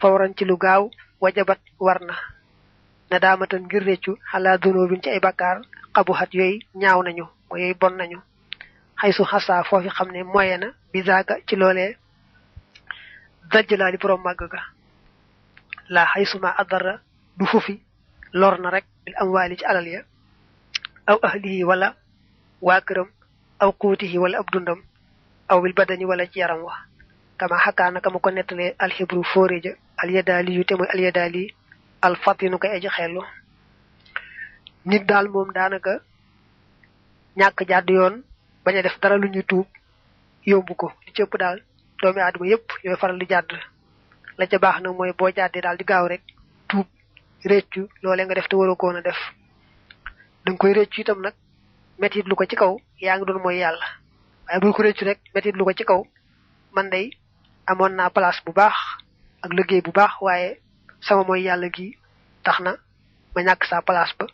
fawran ci lu gaaw wajabat war na daamatan ngir réccu xalaa dunóobin ci ay bakkaar xabu xat yooyu ñaaw nañu mooy yooyu bon nañu xay su xasaa foofi xam ne moye na bisaaka ci loolee dajjalaali borom màgg ga laa xay suma adara du fufi lor na rek bil amwaali ci alal ya aw ahlihi wala waa këram aw quutihi wala ab dundam aw bil badani wala ci yaram wa kama xakkaana kama ko nettalee alxibru fóoréja alyadaali yu te mooy alyadaali alfatinu koy aji xellu nit daal moom daanaka ñàkk jàdd yoon bañ a def dara lu ñuy tuub yombu ko li ci ëpp daal doomi aadama yépp ñooy faral di jàdd la ca baax nag mooy boo jàddee daal di gaaw rek tuub réccu loolee nga def te waroo koon a def danga koy réccu itam nag metit lu ko ci kaw yaa ngi doon mooy yàlla waaye bul ko réccu rek metit lu ko ci kaw man day amoon naa place bu baax ak liggéey bu baax waaye sama mooy yàlla gi tax na ma ñàkk sa place ba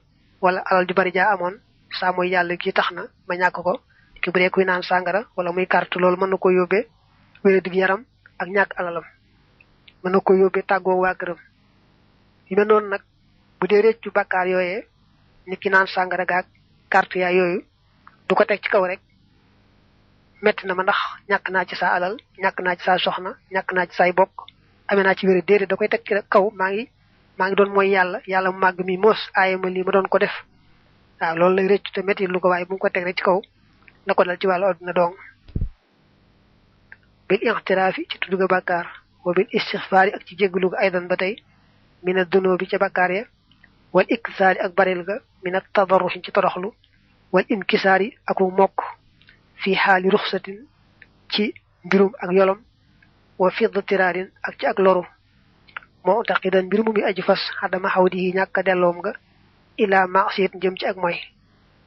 wala alal ju bari ja amon sa moy yalla gi taxna ma ñak ko ki bu dee kuy naan sangara wala muy carte loolu mën na ko yóbbee wéré dig yaram ak ñàkk alalam mën na ko yóbbee tàggoo waa këram yu mel noonu nag bu dee réccu bàkkaar yooyee nit ki naan sangara gaag carte yaa yooyu du ko teg ci kaw rek metti na ma ndax ñàkk naa ci sa alal ñàkk naa ci sa soxna ñàkk naa ci say bokk amee naa ci wéré déedéet da koy teg ci kaw maa ngi doon mooy yàlla mu màgg mi moos aaye ma lii ma doon ko def waaw loolu lay réccu te metti lu ko waaye bu ko teg rek ci kaw na ko dal ci wàllu aduna dong bil i'tirafi ci tuddu ga bakkar wa bil istighfari ak ci jéglu ga aydan batay min ad-dunubi ci bakkar ya wal iksari ak baril ga min at-tadarruh ci toroxlu wal inkisari ak mokk fi hali rukhsatin ci mbirum ak yolom wa fi dhirarin ak ci ak loru mo taqidan mbirum mi aji fas hadama hawdihi ñaka delom ga ila ma'siyat jëm ci ak moy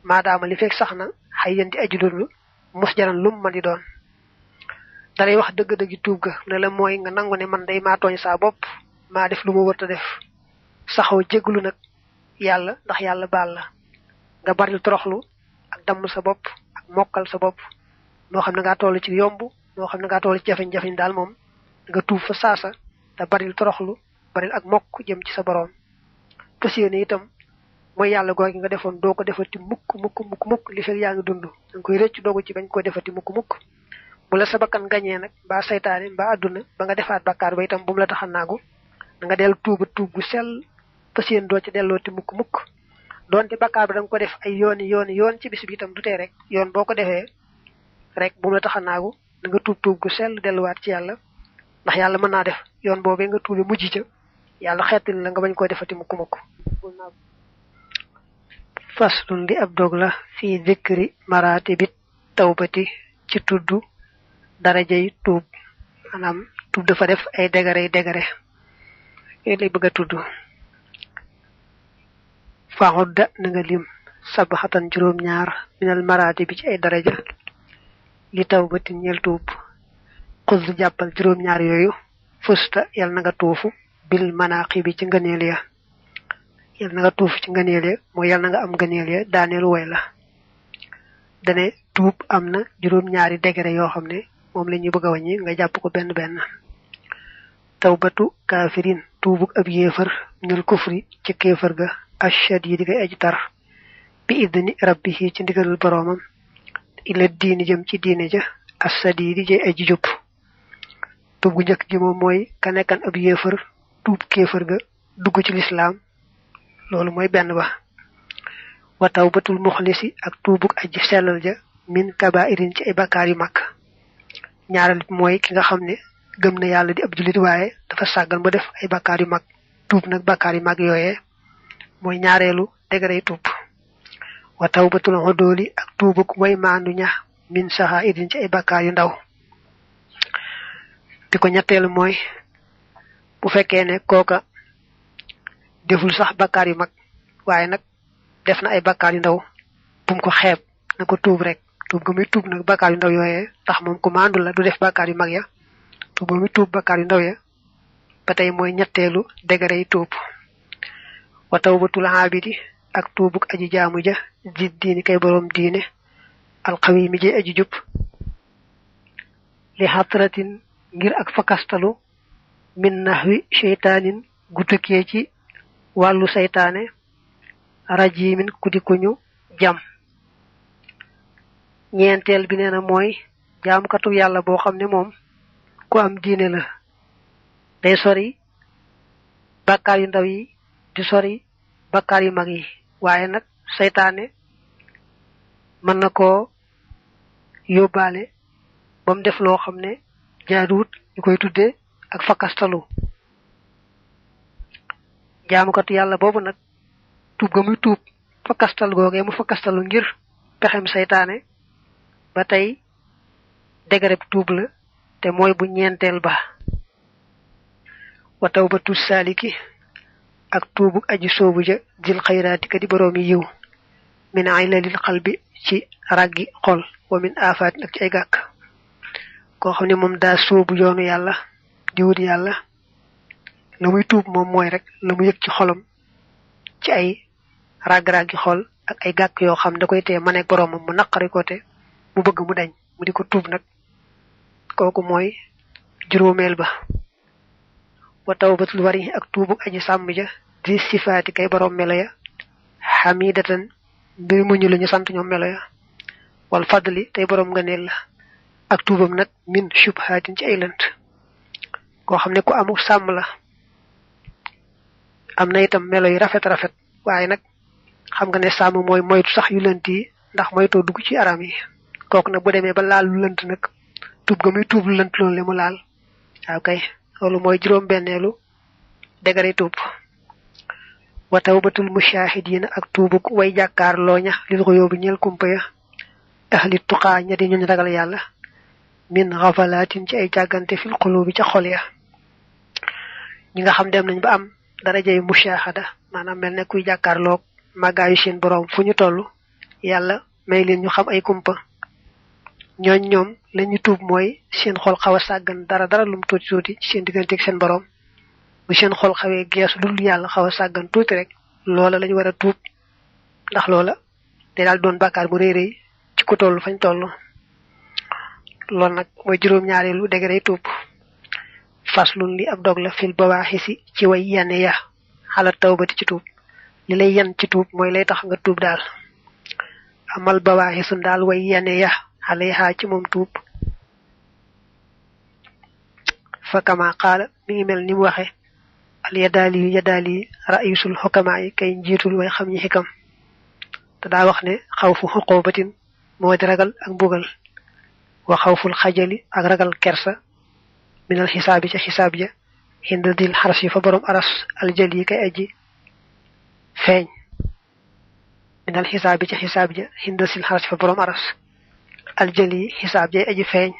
madama li fek saxna hayyanti aji dund musjaran lum man di doon dalay wax deug deug tuub ga ne la moy nga nangu ne man day ma togn sa bop ma def luma wërta def saxaw jéglu nak yalla ndax yalla bal la nga baril toroxlu ak dam sa bop ak mokal sa bop no xamna nga tollu ci yombu no xamna nga tollu ci jafeñ jafeñ dal mom nga tuub fa sasa ta baril toroxlu baril ak mokk jëm ci sa borom fassiyene itam moy yalla googi nga defon do ko defati mukk li fek yaangi dundu dang koy reccu dogu ci bañ ko defati mukk bu la sa bakkan gañé nak ba saytaane ba aduna ba nga defaat bakkar ba itam bu mu la taxanagu nga del tuuba tuubu sel fassiyene do ci deloti mukk donte bakkar ba dang ko def ay yoon ci bis bi itam du té rek yoon boko defé rek bu mu la taxanagu nga tuub gu sel delluwaat ci yalla ndax yalla mëna def yoon bobé nga tuubé mujj ci yalla xétal la nga bañ ko defati mukk faslun di ab dog la fi dhikri maratibit tawbati ci tuddu darajay tuub manam tuub dafa def ay degare lay bëgg tuddu fa'udda nga lim sabhatan juroom ñaar minal maratibi ci ay daraja li tawbati ñel tuub xuz jappal juroom ñaar yoyu fusta yal nga tuufu bil manaqibi ci ngeenel ya yal nga tuuf ci ngeenel ya mo yal nga am ngeenel ya daanel way la dane tuub amna juroom ñaari degré yo xamne mom lañu bëgg wañi nga japp ko ben tawbatu kafirin tuubuk ab yéefar ñul kufri ci kéefar ga ashadidi ga aji tar bi idni rabbihi ci ndigal boromam ila diini jëm ci diine ja asadidi je aji jup tuub gu ñëk gi mom moy ka nekkan ab yéefar tuub kéefar ga dugg ci l'islam lolu moy ben ba wa tawbatul mukhlisi ak tuubuk aji selal ja min kaba'irin ci ay bakari mak ñaaral moy ki nga xamne gëm na yalla di ab julit waye dafa sagal mo def ay bakari mak tuub nak bakari mak yoyé moy ñaarelu degré tuub wa tawbatul huduli ak tuubuk way mandu ña min saha'idin ci ay bakari ndaw diko ñettel moy bu fekkee ne koka deful sax bakari mak waye nak def na ay bakari ndaw bum ko xeeb nako tuub rek tuub gu muy tuub nak bakari ndaw yoyé tax mom ko mandu la du def bakari mag ya tuub muy tuub bakari ndaw ya batay moy ñettelu degré tuub wa tawbatul abidi ak tuubuk aji jaamu ja jiddini kay borom diine al qawimi je aji jup li hatratin ngir ak fakastalu min nahwi shaytanin gutuké ci walu saytané rajimin kudi kuñu jam ñentel bi neena moy jaamkatu yalla bo xamne mom ku am diine la day sori bakkar yu ndaw yi di sori bakkar yu mag yi waye nak saytané man nako yobale bam def lo xamne jaadut ñukoy tuddé ak fakastalu jaamkatu yalla bobu nak tuub ga muy tuub fakastal goge mu fakastalu ngir pexem saytané ba tay degré tuub la te moy bu ñentel ba wa tawbatu saliki ak tuubu aji soobu ja dil khairati kadi boromi yiw min aylalil qalbi ci raggi xol wa min afat nak ci ay gak ko xamni mom da soobu yoonu yalla di wut yalla lamuy tuub mom moy rek lamu yek ci xolam ci ay rag-ragi xol ak ay gàkk yoo xam da koy tee maneeg boroomam mu naqari ko te mu bëgg mu dañ mu di ko tuub nag kooku mooy juróomeel ba. wa tawbatul wari ak tuubu aji sàmm ja di sifaati kay borom melo ya xamidatan mbir muñu lu ñu sant ñoom melo ya wal fadli tey borom ngëneel la ak tuubam nag min shubhatin ci ay lënt koo xam ne ku amu sàmm la am na itam melo yu rafet rafet waaye nag xam nga ne sàmm mooy moytu sax yu lënt yi ndax moytoo dugg ci aram yi kooku nag bu demee ba laal lu lënt nag tuub ga muy tuub lu lënt loolu le mu laal waaw kay loolu mooy juróom benneelu degare tuub. wa tawbatul mushahidina ak tuubuk way jàkkaar looña lil xuyóobi ñeel kumpa ya ahli tuqaa ña di ñuñ ragal yàlla min xafalatin ci ay jàggante fil xulubi ca xol ya ñi nga xam dem nañ ba am darajay mushahada maanaam mel ne kuy jàkkaarloog màggaayu seen boroom fu ñu toll yàlla may leen ñu xam ay kumpa ñooñ ñoom lañu tuub mooy seen xol xaw a sàggan dara lum tuuti tuuti ci seen digganteeg seen boroom bu seen xol xawee geesu dul yàlla xaw a sàggan tuuti rek loola lañu war a tuub ndax loola day daal doon bàkkaar bu réy ci ku toll fañ toll loolu nag mooy juróom-ñaareelu degré tuub. faslun li ab dog la fil bawaaxisi ci way yanne ya xala tawbati ci tuub li lay yan ci tuub mooy lay tax nga tuub daal amal bawaaxisun daal way yanne ya xale yaxaa ci moom tuub fa kama qaala mi ngi mel ni mu waxe al yadaali ra'isul xukamaa yi kay njiitul way xam ñi xikam te daa wax ne xawfu xuqubatin moo di ragal ak mbugal wa xawful xajali ak ragal kersa minal xisaabi ca xisaab ja hinda dil xaras yi fa borom aras aljël yi kay aji feeñ minal xisaabi ca xisaab ja hinda sil xaras yi fa borom aras aljël yi xisaab ja aji feeñ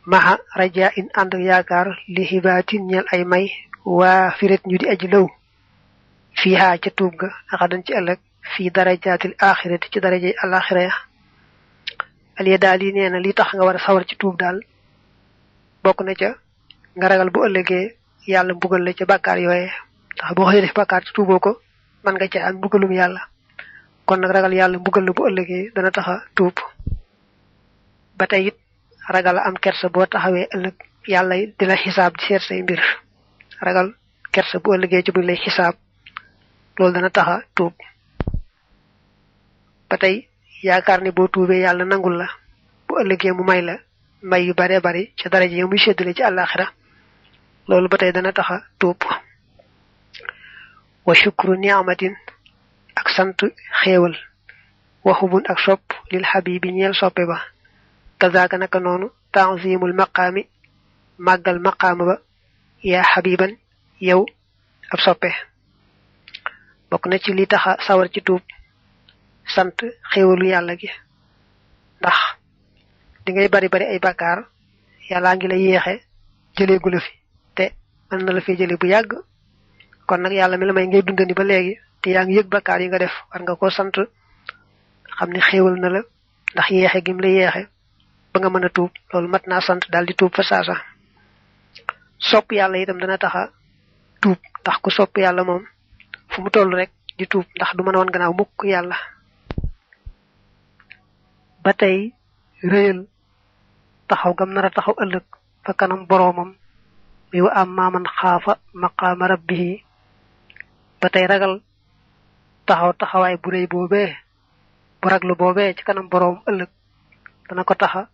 maxa raja in ànd yaakaar li xibaatin ñeel ay may waa firet ñu di aji lëw fii haa ca tuub ga axadan ci ëllëg fii darajaatil axirati ci darajay alaxira ya aliya daal yi nee na li tax nga war a sawar ci tuub daal bokk na ca nga ragal bu ëllëgee yàlla mbugal la ca bàkkaar yooye ndax boo xëy def bàkkaar ci tuuboo ko man nga ca am mbugalum yàlla kon nag ragal yàlla mbugal la bu ëllëgee dana taxa tuub ba tey it ragal am kersa boo taxawee ëllëg yàlla di la xisaab di seet say mbir ragal kersa bu ëllëgee ci buñ lay xisaab loolu dana taxa tuub ba tey yaakaar ne boo tuubee yàlla nangul la bu ëllëgee mu may la may yu bare bari ci daraja yi muy séddale ci àllaaxira loolu ba tey dana taxa tuub wa shukru ni'matin ak sant xéewal wa hubun ak sopp lil habibi ñeel soppe ba kazaaka naka noonu ta'zimul maqaami màggal maqaama ba yaa habiban yow ab soppe bokk na ci li taxa sawar ci tuub sant xéewalu yàlla gi ndax di ngay bari ay bàkkaar yàllaa ngi la yéexe jëleegu la fi te mën na la fi jële bu yàgg kon nag yàlla mi la may ngay dundani ba léegi te yaa ngi yëg bàkkaar yi nga def war nga ko sant xam ne xéewal na la ndax yéexe gim la yéexe ba nga mën a tuub loolu mat naa sant daal di tuub fa saasa sopp yàlla itam dana taxa tuub ndax ku sopp yàlla moom fu mu toll rek di tuub ndax du mën a woon gannaaw mukk yàlla ba tey réyal taxaw gam nar a taxaw ëllëg fa kanam boroomam mi wa am maaman xaafa maqaama rabbihi ba tey ragal taxawaay bu réy boobee bu raglu boobee ci kanam boroom ëllëg dana ko taxa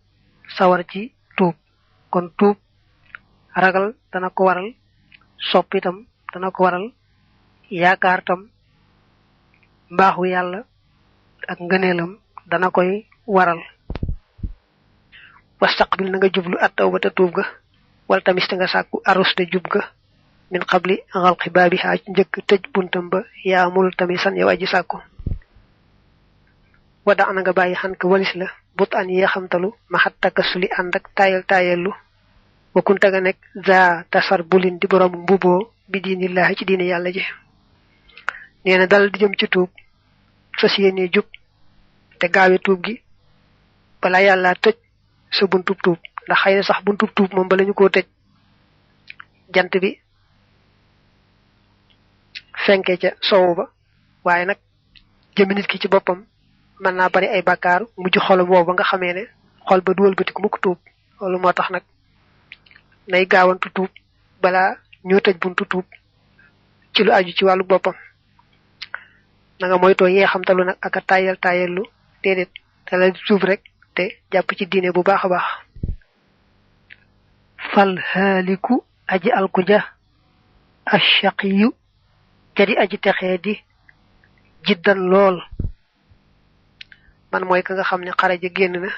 sawar ci tuub kon tuub ragal dana ko waral sopp itam dana ko waral yaakaar tam mbaaxu yàlla ak ngëneelam dana koy waral wastaqbil na nga jublu at tawbata tuub ga wala tamit nga sàkku arus de jub ga min qabli xalqi baabiha ci njëkk tëj buntam ba yaamul tamit san yow aji sàkku wada ana nga bàyyi xan ka walis la but an yee xamtalu maxat takkasuli ànd ak taayellu wa kunta nga nekk za tasar bulin di borom mbuboo bi diinillaahi ci diine yàlla ji nee na dal di jëm ci tuub fas yéene jub te gaawe tuub gi bala yàlla tëj sa buntub tuub ndax xëy na sax buntub tuub moom bala ñu koo tëj jant bi fenke ca sowu ba waaye nag jëmi nit ki ci boppam mën naa bari ay bàkkaar mujj xol boobu nga xamee ne xol ba duwal bëti ku mukk tuub loolu moo tax nag nay gaawantu tuub balaa ñoo tëj buntu tuub ci lu aju ci wàllu boppam na nga moytoo yee xamtalu nag ak a tayellu déedéet te la tuub rek te jàpp ci diine bu baax a baax fal haaliku aji alkuja ashaqiyu jadi aji texee di jiddan lool man mooy ka nga xam ne xaraja génn na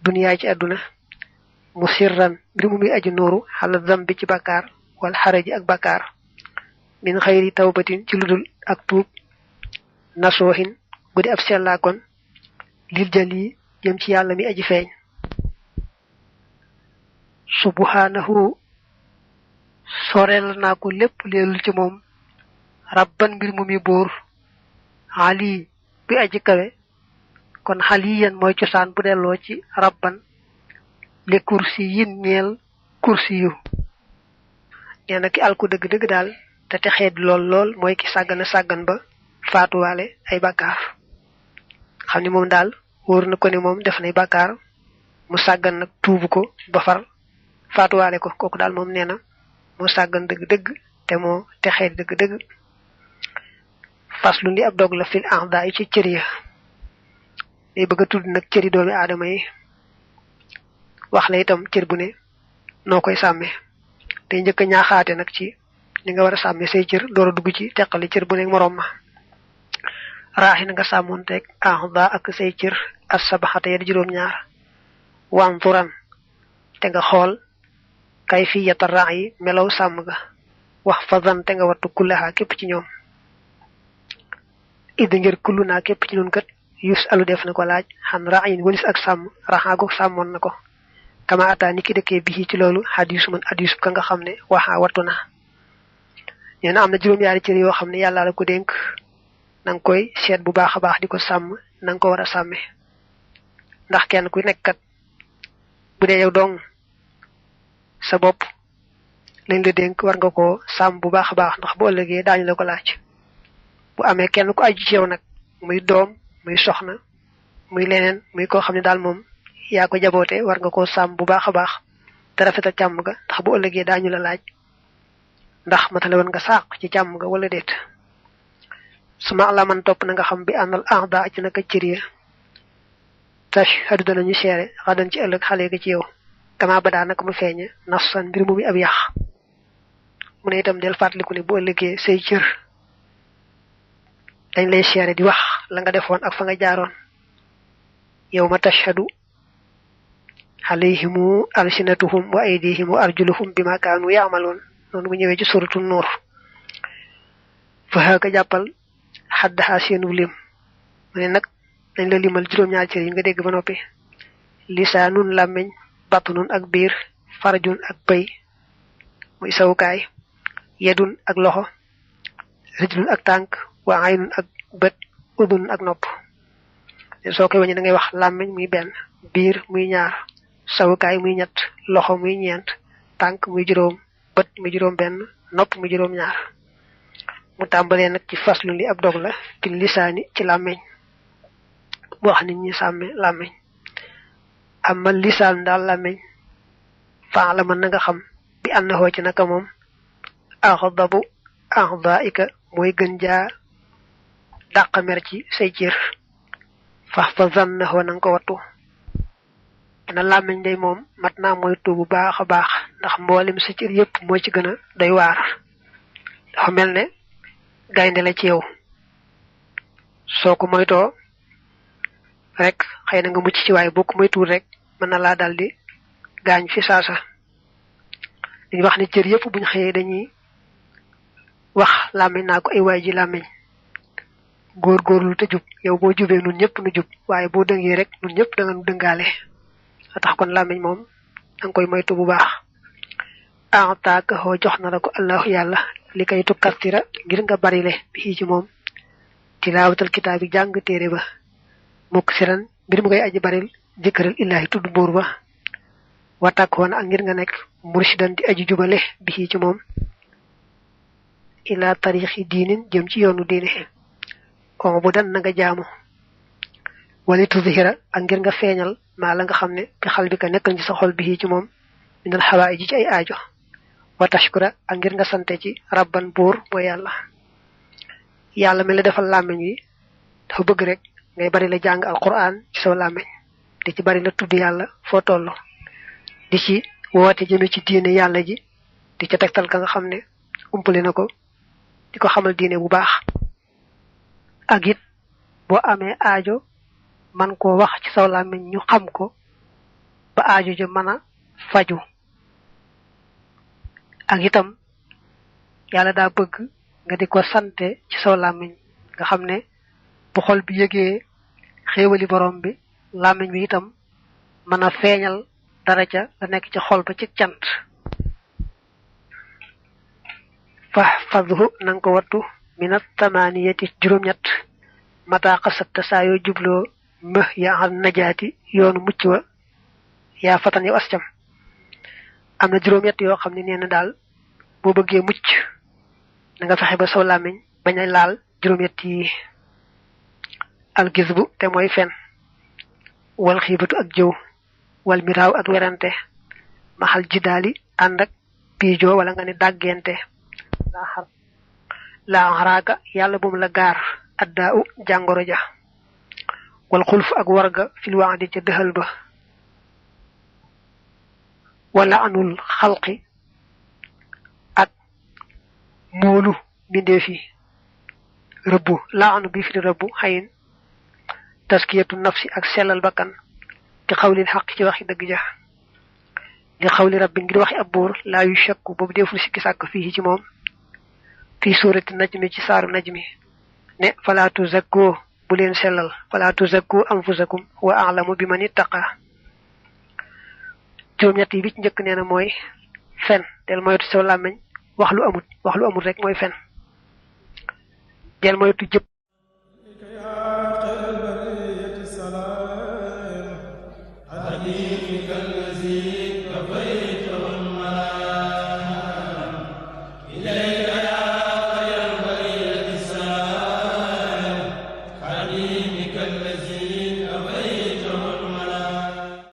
duniyaa ci àdduna musirran mbir mu muy aji nooru xala zambi ci bàkkaar wal xaraji ak bàkkaar min xayri tawbatin ci ludul ak tuub nasoohin gudi ab sellaakoon lil jali jëm ci yàlla mi aji feeñ subhanahu sorel naa ko lépp leelul ci moom rabban mbir mu mi buur ali bi aji kawe kon xaliyan mooy cosaan bu delloo ci rabban li kursi yin ñeel kursi yu nee na ki alku dëgg-dëgg daal te texeet lool mooy ki sàggan ba faatuwaale ay bàkkaar xam ni moom daal wóor na ko ni moom def nay bàkkaar mu sàggan nag tuubu ko ba far faatuwaale ko kooku daal moom nee na moo sàggan dëgg-dëgg te moo texeet dëgg-dëgg faslu li ab dog la fil a'da yi ci cër ya day bëgg a tudd nag cëri doomi aadama yi wax la itam cër bu ne noo koy sàmme te njëkk a ñaaxaate nag ci ni nga war a sàmme say cër door a dugg ci teqali cër bu ne moroom ma raaxi na nga sàmmoonteeg a'da ak say cër as sabaxata ya di juróom-ñaar wanturan te nga xool kay fi yata raax yi melaw sàmm ga wax fadan te nga wattu kullaha képp ci ñoom id ngir kullu naa képp ci nun kat yus alu def na ko laaj xan raayin walis ak sàmm raxaago sàmmoon na ko kama ata ni ki dëkkee bi ci loolu hadisu man hadisu ka nga xam ne waxa wattu na nee na am na juróom-ñaari cër yoo xam ne yàlla la ko dénk na nga koy seet bu baax a baax di ko sàmm na nga ko war a sàmme ndax kenn ku nekk kat bu dee yow dong sa bopp lañ la dénk war nga koo sàmm bu baax a baax ndax bu ëllëgee daañu la ko laaj bu amee kenn ku aju ci yow nag muy doom muy soxna muy leneen muy koo xam ne daal moom yaa ko jaboote war nga koo sàmm bu baax a baax te rafetal càmm ga ndax bu ëllëgee daañu la laaj ndax matale woon nga sàq ci càmm ga wala déet suma la man topp na nga xam bi àndal a'da ci naka cër ya tashhadu danañu seere xadan ci ëllëg xale ga ci yow kama ba daa nag mu feeñe nasan mbir mu muy ab yax mu ne itam del fàttaliku ne bu ëllëgee say cër dañ lay seere di wax la nga defoon ak fa nga jaaroon yawma tashhadu alayhimu alsinatuhum wa aydihim wa arjuluhum bima kaanu ya'malun noonu mu ñëwee ci suratul nur fa haka jàppal xaddaxaa seenu lim mu ne nag dañ la limal juróom-ñaar cër yi nga dégg ba noppi lisaanun làmmiñ batnun ak biir farjun ak bëy muy sawukaay yedun ak loxo rijlun ak tànk wa aynun ak bët udun ak nopp soo koy wañe da ngay wax làmmiñ muy benn biir muy ñaar sawukaay muy ñett loxo muy ñeent tànk muy juróom bët muy juróom benn nopp muy juróom ñaar mu tàmbalee nag ci faslu li ab dog la fi lisaani ci làmmiñ mu wax nit ñi sàmme làmmiñ amal lisaan daal làmmiñ faa la mën na nga xam bi ànd na ci naka moom axdabu axdaika mooy gën jaa dàq mer ci say cër fax fa zanna xoo na nga ko wattu na làmmiñ day moom mat naa moytu bu baax a baax ndax mboolem sa cër yépp moo ci gën a doy waar dafa mel ne gaynde la ci yow soo ko moytoo rek xëy na nga mucc ci waaye boo ko moytuwul rek mën na laa daldi gaañ fi saasa dañuy wax ne cër yépp buñ xëyee dañuy wax làmmiñ naa ko ay waay ji làmmiñ góor-góorlu te jub yow boo jubee nun ñëpp nu jub waaye boo dëngee rek nun ñëpp da nga nu dëngaale a tax kon làmmiñ moom danga koy moytu bu baax ataaka xoo jox na la ko allahu yàlla li kay tukkastira ngir nga barile bi ci moom tilaawatal kitaab bi jàng téere ba mukk siran mbir mu ngay aji baril jëkkëral illaahi tudd buur ba watak woon ak ngir nga nekk murshidan di aji jubale bi ci moom ila tarixi diinin jëm ci yoonu diine o bu dan nga jaamu wali tuzhira ak ngir nga feñal ma la nga xamne bi xalbika nekkal ci sa xol bi ci mom minal hawaiji ci ay aajo wa tashkura ak ngir nga sante ci rabban bur mo yalla yalla mi la defal lamagne wi dafa bëgg rek ngay bari la jang alquran ci sa lamagne di ci bari la tuddu yalla fo tollu di ci wote jëme ci diine yalla ji di ci tektal ka nga xamne umpale nako diko xamal diine bu baax ak it bo amé aajo man ko wax ci saw lamiñ ñu xam ko ba aajo je mëna faju ak itam yalla da bëgg nga diko santé ci saw lamiñ nga xamné bu xol bi yégué xéewali borom bi lamiñ bi itam mëna feñal dara ca la nek ci xol ba ci cant fa fadhu nang ko wattu minat tamaniyati juroom ñett mata qasat sayo jublo mah ya al najati yoonu mucc wa ya fatan yow ascam amna juroom ñett yo xamni neena dal bo bëgge mucc nga fexé ba saw lamiñ baña laal juroom ñett yi al gizbu te moy fen wal khibatu ak jew wal miraw ak werante mahal jidali andak pijo wala nga ni dagente la haraka yalla bum la gar adda'u jangoro ja wal khulf ak warga fil wa'di ci dehal ba wala anul khalqi ak molu mindefi rabbu la anu bi fi rabbu hayin taskiyatu nafsi ak selal bakan ci xawlil haqq ci waxi deug ja li xawli rabbi ngir waxi abur la yu shakku bobu deful sikki sak fi ci mom fi surati najmi ci saru najmi ne fala tuzakku bu len selal fala tuzakku anfusakum wa a'lamu biman ittaqa juroom ñetti bi ci ñëk neena moy fen del moytu saw lamagne wax lu amut rek moy fen del moytu jëp